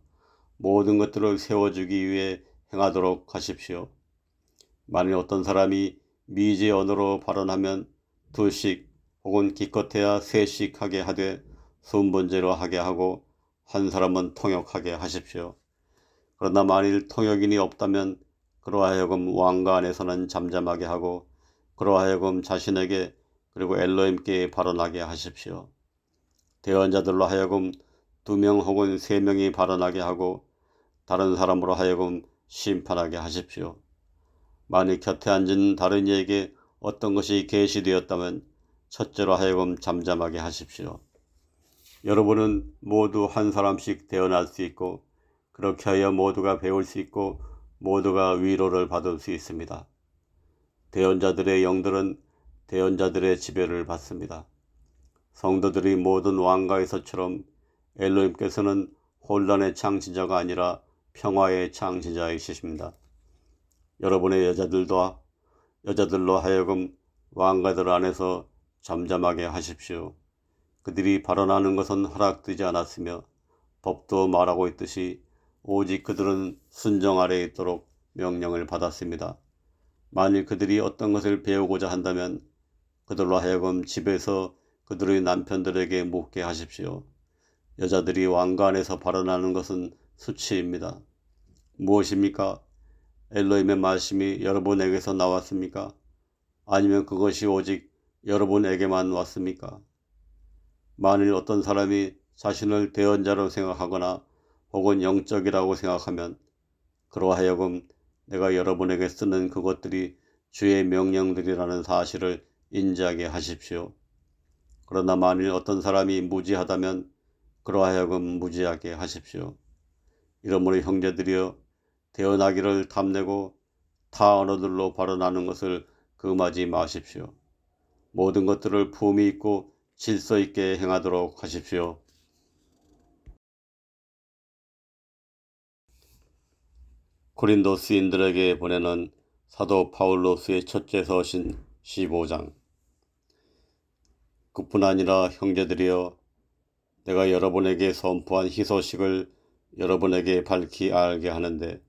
모든 것들을 세워주기 위해 행하도록 하십시오. 만일 어떤 사람이 미지 언어로 발언하면 2씩 혹은 기껏해야 3씩 하게 하되 순번제로 하게 하고 한 사람은 통역하게 하십시오. 그러나 만일 통역인이 없다면 그러하여금 왕가 안에서는 잠잠하게 하고 그러하여금 자신에게 그리고 엘로힘께 발언하게 하십시오. 대언자들로 하여금 2명 혹은 3명이 발언하게 하고 다른 사람으로 하여금 심판하게 하십시오. 만일 곁에 앉은 다른 이에게 어떤 것이 계시되었다면 첫째로 하여금 잠잠하게 하십시오. 여러분은 모두 한 사람씩 대언할 수 있고 그렇게 하여 모두가 배울 수 있고 모두가 위로를 받을 수 있습니다. 대언자들의 영들은 대언자들의 지배를 받습니다. 성도들이 모든 왕가에서처럼 엘로힘께서는 혼란의 창시자가 아니라 평화의 창시자이십니다. 여러분의 여자들로 하여금 왕가들 안에서 잠잠하게 하십시오. 그들이 발언하는 것은 허락되지 않았으며 법도 말하고 있듯이 오직 그들은 순정 아래에 있도록 명령을 받았습니다. 만일 그들이 어떤 것을 배우고자 한다면 그들로 하여금 집에서 그들의 남편들에게 묻게 하십시오. 여자들이 왕가 안에서 발언하는 것은 수치입니다. 무엇입니까? 엘로힘의 말씀이 여러분에게서 나왔습니까? 아니면 그것이 오직 여러분에게만 왔습니까? 만일 어떤 사람이 자신을 대언자로 생각하거나 혹은 영적이라고 생각하면 그로 하여금 내가 여러분에게 쓰는 그것들이 주의 명령들이라는 사실을 인지하게 하십시오. 그러나 만일 어떤 사람이 무지하다면 그로 하여금 무지하게 하십시오. 이러므로 형제들이여 대언하기를 탐내고 타 언어들로 발언하는 것을 금하지 마십시오. 모든 것들을 품위 있고 질서 있게 행하도록 하십시오. 고린도스인들에게 보내는 사도 바울로스의 첫째 서신 15장. 그뿐 아니라 형제들이여 내가 여러분에게 선포한 희소식을 여러분에게 밝히 알게 하는데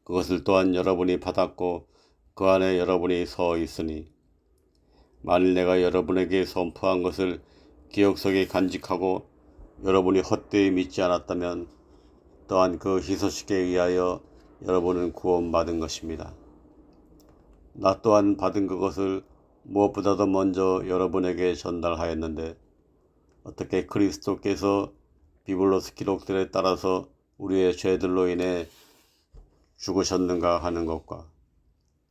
그것을 또한 여러분이 받았고 그 안에 여러분이 서 있으니 만일 내가 여러분에게 선포한 것을 기억 속에 간직하고 여러분이 헛되이 믿지 않았다면 또한 그 희소식에 의하여 여러분은 구원받은 것입니다. 나 또한 받은 그것을 무엇보다도 먼저 여러분에게 전달하였는데 어떻게 그리스도께서 비블로스 기록들에 따라서 우리의 죄들로 인해 죽으셨는가 하는 것과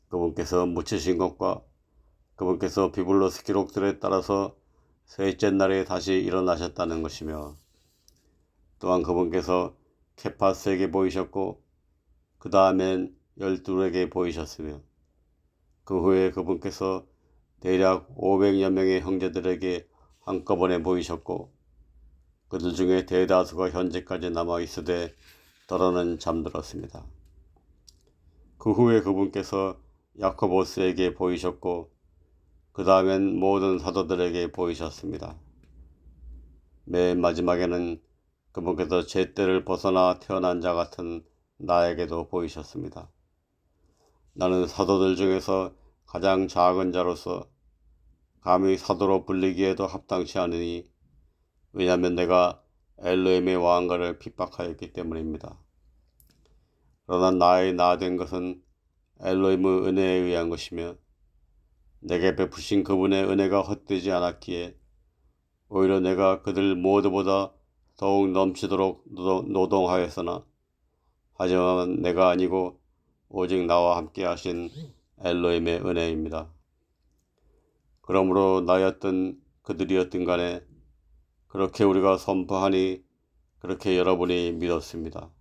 그분께서 묻히신 것과 그분께서 비블로스 기록들에 따라서 셋째 날에 다시 일어나셨다는 것이며 또한 그분께서 케파스에게 보이셨고 그 다음엔 12에게 보이셨으며 그 후에 그분께서 대략 500여 명의 형제들에게 한꺼번에 보이셨고 그들 중에 대다수가 현재까지 남아있으되 더러는 잠들었습니다. 그 후에 그분께서 야코보스에게 보이셨고 그 다음엔 모든 사도들에게 보이셨습니다. 맨 마지막에는 그분께서 제때를 벗어나 태어난 자 같은 나에게도 보이셨습니다. 나는 사도들 중에서 가장 작은 자로서 감히 사도로 불리기에도 합당치 않으니 왜냐하면 내가 엘로힘의 왕가를 핍박하였기 때문입니다. 그러나 나의 나 된 것은 엘로힘의 은혜에 의한 것이며 내게 베푸신 그분의 은혜가 헛되지 않았기에 오히려 내가 그들 모두보다 더욱 넘치도록 노동하였으나 하지만 내가 아니고 오직 나와 함께 하신 엘로힘의 은혜입니다. 그러므로 나였든 그들이었든 간에 그렇게 우리가 선포하니 그렇게 여러분이 믿었습니다.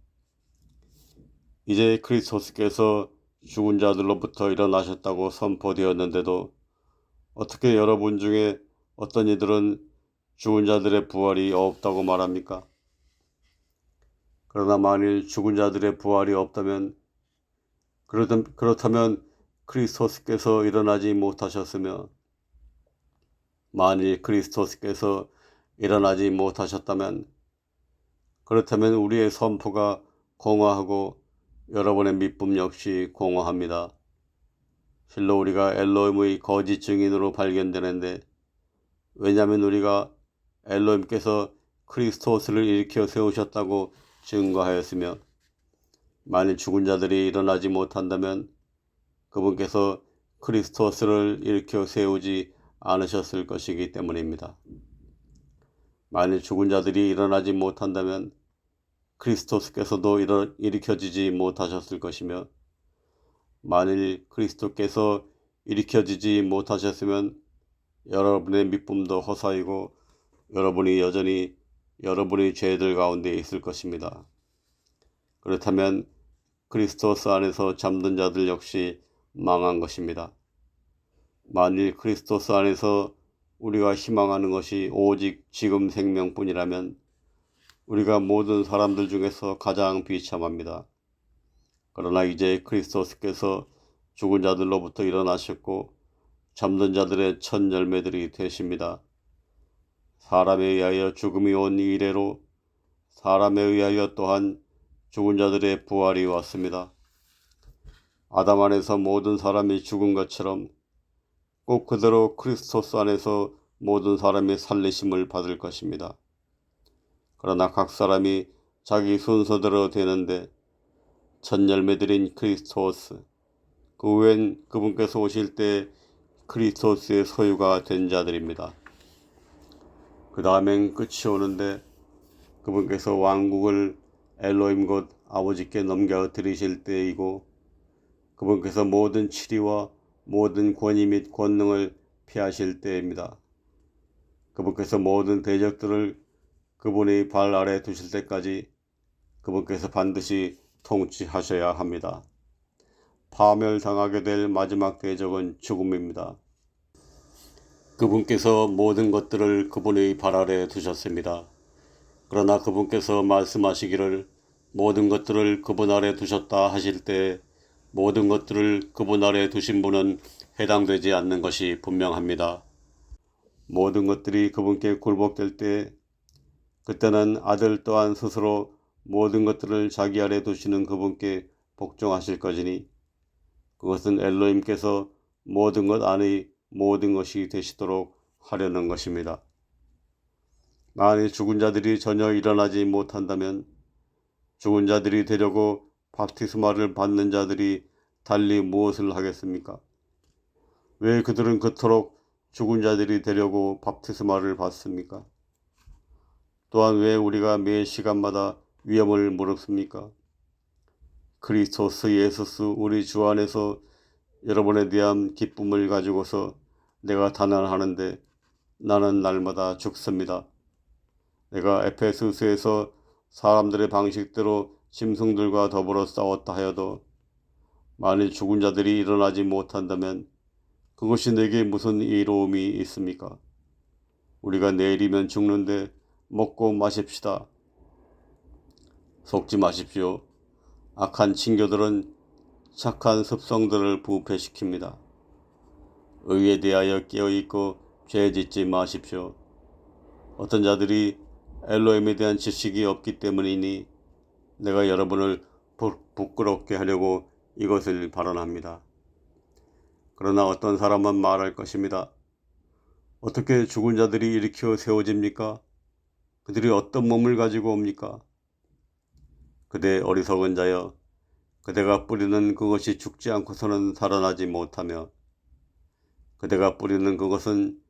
이제 그리스도께서 죽은 자들로부터 일어나셨다고 선포되었는데도 어떻게 여러분 중에 어떤 이들은 죽은 자들의 부활이 없다고 말합니까? 그러나 만일 죽은 자들의 부활이 없다면 그렇다면 그리스도께서 일어나지 못하셨으며 만일 그리스도께서 일어나지 못하셨다면 그렇다면 우리의 선포가 공허하고 여러분의 믿음 역시 공허합니다. 실로 우리가 엘로힘의 거짓 증인으로 발견되는데 왜냐하면 우리가 엘로힘께서 그리스도스를 일으켜 세우셨다고 증거하였으며 만일 죽은 자들이 일어나지 못한다면 그분께서 그리스도스를 일으켜 세우지 않으셨을 것이기 때문입니다. 만일 죽은 자들이 일어나지 못한다면 그리스도께서도 일으켜지지 못하셨을 것이며 만일 그리스도께서 일으켜지지 못하셨으면 여러분의 믿음도 허사이고 여러분이 여전히 여러분의 죄들 가운데 있을 것입니다. 그렇다면 그리스도스 안에서 잠든 자들 역시 망한 것입니다. 만일 그리스도스 안에서 우리가 희망하는 것이 오직 지금 생명뿐이라면 우리가 모든 사람들 중에서 가장 비참합니다. 그러나 이제 그리스도께서 죽은 자들로부터 일어나셨고 잠든 자들의 첫 열매들이 되십니다. 사람에 의하여 죽음이 온 이래로 사람에 의하여 또한 죽은 자들의 부활이 왔습니다. 아담 안에서 모든 사람이 죽은 것처럼 꼭 그대로 그리스도스 안에서 모든 사람이 살리심을 받을 것입니다. 그러나 각 사람이 자기 순서대로 되는데 첫 열매들인 그리스도스, 그 후엔 그분께서 오실 때 그리스도스의 소유가 된 자들입니다. 그 다음엔 끝이 오는데 그분께서 왕국을 엘로힘 곧 아버지께 넘겨드리실 때이고 그분께서 모든 치리와 모든 권위 및 권능을 피하실 때입니다. 그분께서 모든 대적들을 그분의 발 아래 두실 때까지 그분께서 반드시 통치하셔야 합니다. 파멸당하게 될 마지막 대적은 죽음입니다. 그분께서 모든 것들을 그분의 발 아래 두셨습니다. 그러나 그분께서 말씀하시기를 모든 것들을 그분 아래 두셨다 하실 때 모든 것들을 그분 아래 두신 분은 해당되지 않는 것이 분명합니다. 모든 것들이 그분께 굴복될 때 그때는 아들 또한 스스로 모든 것들을 자기 아래 두시는 그분께 복종하실 것이니 그것은 엘로힘께서 모든 것 안의 모든 것이 되시도록 하려는 것입니다. 만일 죽은 자들이 전혀 일어나지 못한다면 죽은 자들이 되려고 바티스마를 받는 자들이 달리 무엇을 하겠습니까? 왜 그들은 그토록 죽은 자들이 되려고 바티스마를 받습니까? 또한 왜 우리가 매 시간마다 위험을 무릅습니까? 그리스도스 예수스 우리 주 안에서 여러분에 대한 기쁨을 가지고서 내가 단언하는데 나는 날마다 죽습니다. 내가 에페소서에서 사람들의 방식대로 짐승들과 더불어 싸웠다 하여도 만일 죽은 자들이 일어나지 못한다면 그것이 내게 무슨 이로움이 있습니까? 우리가 내일이면 죽는데 먹고 마십시다. 속지 마십시오. 악한 친교들은 착한 습성들을 부패시킵니다. 의에 대하여 깨어있고 죄짓지 마십시오. 어떤 자들이 엘로힘에 대한 지식이 없기 때문이니 내가 여러분을 부끄럽게 하려고 이것을 발언합니다. 그러나 어떤 사람은 말할 것입니다. 어떻게 죽은 자들이 일으켜 세워집니까? 그들이 어떤 몸을 가지고 옵니까? 그대 어리석은 자여, 그대가 뿌리는 그것이 죽지 않고서는 살아나지 못하며 그대가 뿌리는 그것은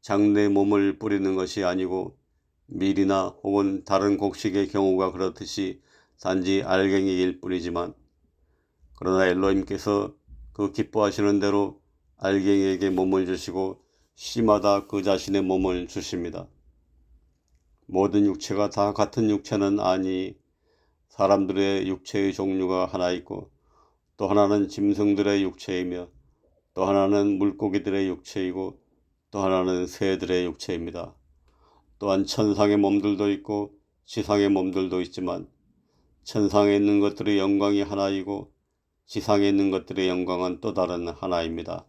장래 몸을 뿌리는 것이 아니고 밀이나 혹은 다른 곡식의 경우가 그렇듯이 단지 알갱이일 뿐이지만 그러나 엘로힘께서 그 기뻐하시는 대로 알갱이에게 몸을 주시고 씨마다 그 자신의 몸을 주십니다. 모든 육체가 다 같은 육체는 아니 사람들의 육체의 종류가 하나 있고 또 하나는 짐승들의 육체이며 또 하나는 물고기들의 육체이고 또 하나는 새들의 육체입니다. 또한 천상의 몸들도 있고 지상의 몸들도 있지만 천상에 있는 것들의 영광이 하나이고 지상에 있는 것들의 영광은 또 다른 하나입니다.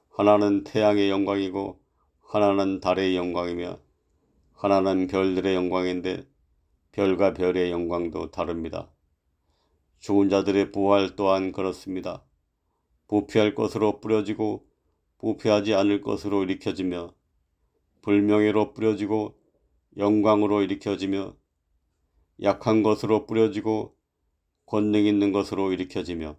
하나는 태양의 영광이고 하나는 달의 영광이며 하나는 별들의 영광인데 별과 별의 영광도 다릅니다. 죽은 자들의 부활 또한 그렇습니다. 부패할 것으로 뿌려지고 부패하지 않을 것으로 일으켜지며 불명예로 뿌려지고 영광으로 일으켜지며 약한 것으로 뿌려지고 권능 있는 것으로 일으켜지며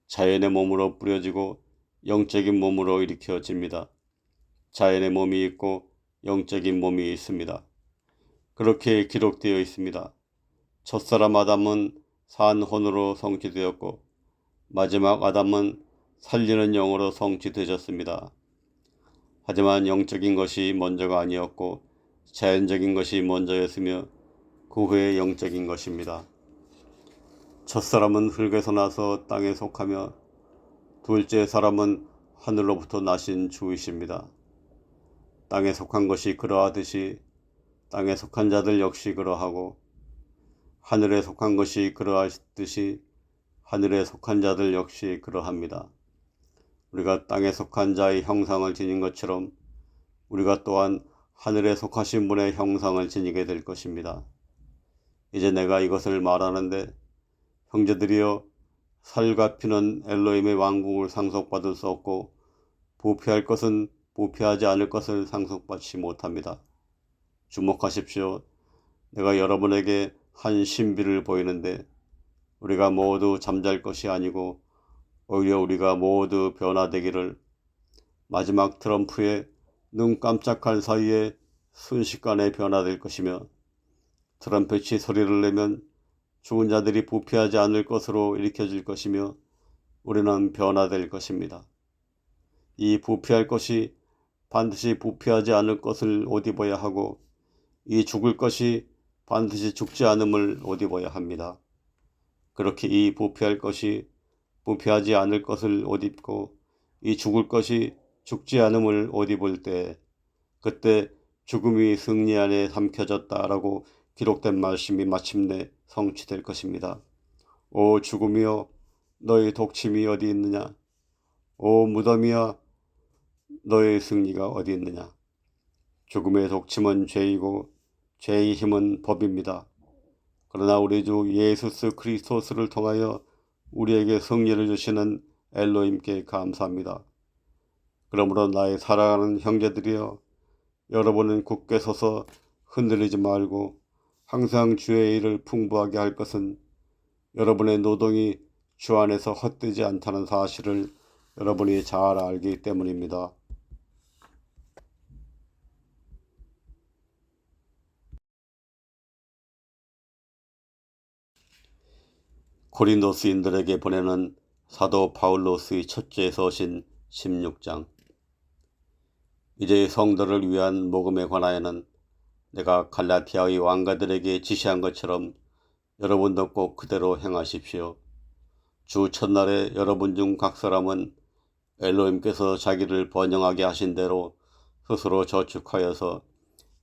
자연의 몸으로 뿌려지고 영적인 몸으로 일으켜집니다. 자연의 몸이 있고 영적인 몸이 있습니다. 그렇게 기록되어 있습니다. 첫사람 아담은 산 혼으로 성취되었고 마지막 아담은 살리는 영으로 성취되셨습니다. 하지만 영적인 것이 먼저가 아니었고 자연적인 것이 먼저였으며 그 후에 영적인 것입니다. 첫사람은 흙에서 나서 땅에 속하며 둘째 사람은 하늘로부터 나신 주이십니다. 땅에 속한 것이 그러하듯이 땅에 속한 자들 역시 그러하고 하늘에 속한 것이 그러하듯이 하늘에 속한 자들 역시 그러합니다. 우리가 땅에 속한 자의 형상을 지닌 것처럼 우리가 또한 하늘에 속하신 분의 형상을 지니게 될 것입니다. 이제 내가 이것을 말하는데 형제들이여 살과 피는 엘로힘의 왕국을 상속받을 수 없고 부패할 것은 부패하지 않을 것을 상속받지 못합니다. 주목하십시오. 내가 여러분에게 한 신비를 보이는데 우리가 모두 잠잘 것이 아니고 오히려 우리가 모두 변화되기를 마지막 트럼프의 눈 깜짝할 사이에 순식간에 변화될 것이며 트럼펫이 소리를 내면 죽은 자들이 부패하지 않을 것으로 일으켜질 것이며 우리는 변화될 것입니다. 이 부패할 것이 반드시 부패하지 않을 것을 옷 입어야 하고 이 죽을 것이 반드시 죽지 않음을 옷 입어야 합니다. 그렇게 이 부패할 것이 부패하지 않을 것을 옷 입고 이 죽을 것이 죽지 않음을 옷 입을 때 그때 죽음이 승리 안에 삼켜졌다라고 기록된 말씀이 마침내 성취될 것입니다. 오 죽음이여 너의 독침이 어디 있느냐? 오 무덤이여 너의 승리가 어디 있느냐? 죽음의 독침은 죄이고 죄의 힘은 법입니다. 그러나 우리 주 예수 그리스도를 통하여 우리에게 승리를 주시는 엘로힘께 감사합니다. 그러므로 나의 사랑하는 형제들이여 여러분은 굳게 서서 흔들리지 말고 항상 주의 일을 풍부하게 할 것은 여러분의 노동이 주 안에서 헛되지 않다는 사실을 여러분이 잘 알기 때문입니다. 고린도스인들에게 보내는 사도 바울로스의 첫째 서신 16장. 이제 성도를 위한 복음에 관하여는 내가 갈라티아의 왕가들에게 지시한 것처럼 여러분도 꼭 그대로 행하십시오. 주 첫날에 여러분 중 각 사람은 엘로힘께서 자기를 번영하게 하신 대로 스스로 저축하여서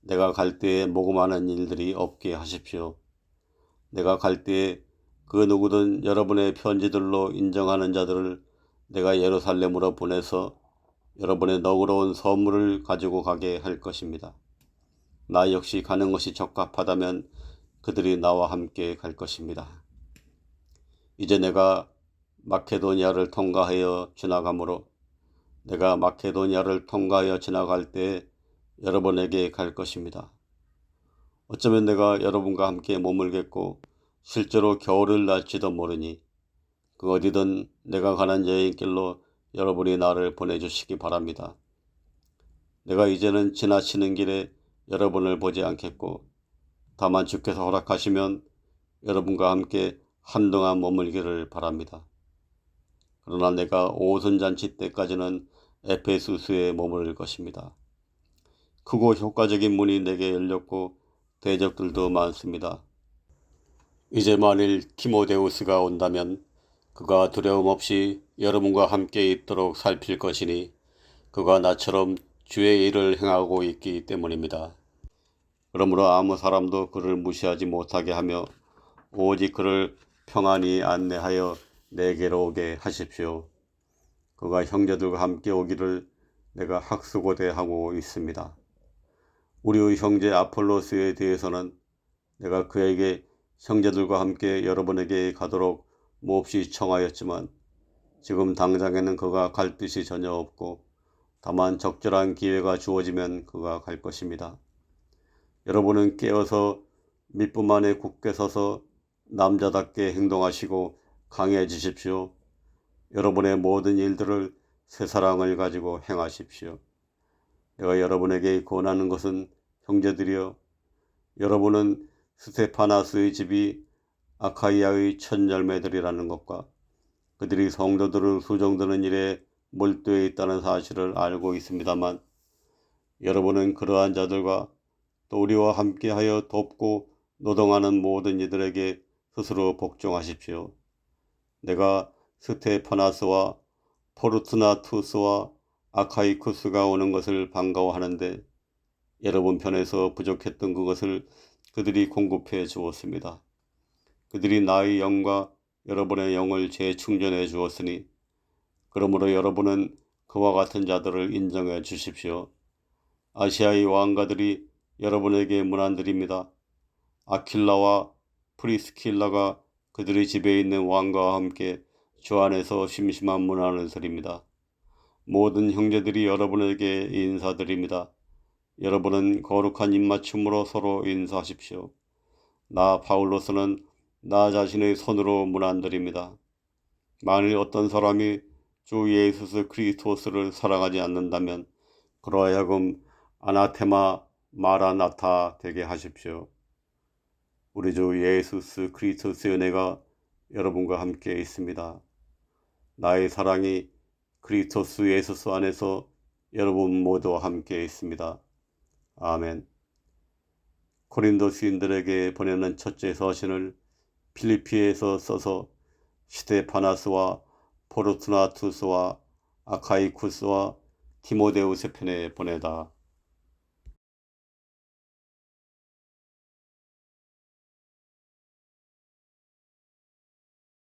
내가 갈 때에 모금하는 일들이 없게 하십시오. 내가 갈 때에 그 누구든 여러분의 편지들로 인정하는 자들을 내가 예루살렘으로 보내서 여러분의 너그러운 선물을 가지고 가게 할 것입니다. 나 역시 가는 것이 적합하다면 그들이 나와 함께 갈 것입니다. 이제 내가 마케도니아를 통과하여 지나가므로 내가 마케도니아를 통과하여 지나갈 때 여러분에게 갈 것입니다. 어쩌면 내가 여러분과 함께 머물겠고 실제로 겨울을 날지도 모르니 그 어디든 내가 가는 여행길로 여러분이 나를 보내주시기 바랍니다. 내가 이제는 지나치는 길에 여러분을 보지 않겠고 다만 주께서 허락하시면 여러분과 함께 한동안 머물기를 바랍니다. 그러나 내가 오순잔치 때까지는 에페소스에 머무를 것입니다. 크고 효과적인 문이 내게 열렸고 대적들도 많습니다. 이제 만일 티모데우스가 온다면 그가 두려움 없이 여러분과 함께 있도록 살필 것이니 그가 나처럼 주의 일을 행하고 있기 때문입니다. 그러므로 아무 사람도 그를 무시하지 못하게 하며 오직 그를 평안히 안내하여 내게로 오게 하십시오. 그가 형제들과 함께 오기를 내가 학수고대하고 있습니다. 우리의 형제 아폴로스에 대해서는 내가 그에게 형제들과 함께 여러분에게 가도록 몹시 청하였지만 지금 당장에는 그가 갈 뜻이 전혀 없고 다만 적절한 기회가 주어지면 그가 갈 것입니다. 여러분은 깨어서 밑분 안에 굳게 서서 남자답게 행동하시고 강해지십시오. 여러분의 모든 일들을 새사랑을 가지고 행하십시오. 내가 여러분에게 권하는 것은 형제들이여 여러분은 스테파나스의 집이 아카이아의 첫 열매들이라는 것과 그들이 성도들을 수종드는 일에 몰두해 있다는 사실을 알고 있습니다만 여러분은 그러한 자들과 또 우리와 함께하여 돕고 노동하는 모든 이들에게 스스로 복종하십시오. 내가 스테파나스와 포르투나투스와 아카이쿠스가 오는 것을 반가워하는데 여러분 편에서 부족했던 그것을 그들이 공급해 주었습니다. 그들이 나의 영과 여러분의 영을 재충전해 주었으니 그러므로 여러분은 그와 같은 자들을 인정해 주십시오. 아시아의 왕가들이 여러분에게 문안드립니다. 아킬라와 프리스킬라가 그들의 집에 있는 왕가와 함께 주 안에서 심심한 문안을 드립니다. 모든 형제들이 여러분에게 인사드립니다. 여러분은 거룩한 입맞춤으로 서로 인사하십시오. 나 바울로서는 나 자신의 손으로 문안드립니다. 만일 어떤 사람이 주 예수 그리스도를 사랑하지 않는다면 그로 하여금 아나테마 마라나타 되게 하십시오. 우리 주 예수 그리스도의 은혜가 여러분과 함께 있습니다. 나의 사랑이 그리스도 예수 안에서 여러분 모두와 함께 있습니다. 아멘. 고린도 시인들에게 보내는 첫째 서신을 필리피에서 써서 스테파나스와 포르투나투스와 아카이쿠스와 디모데우스 편에 보내다.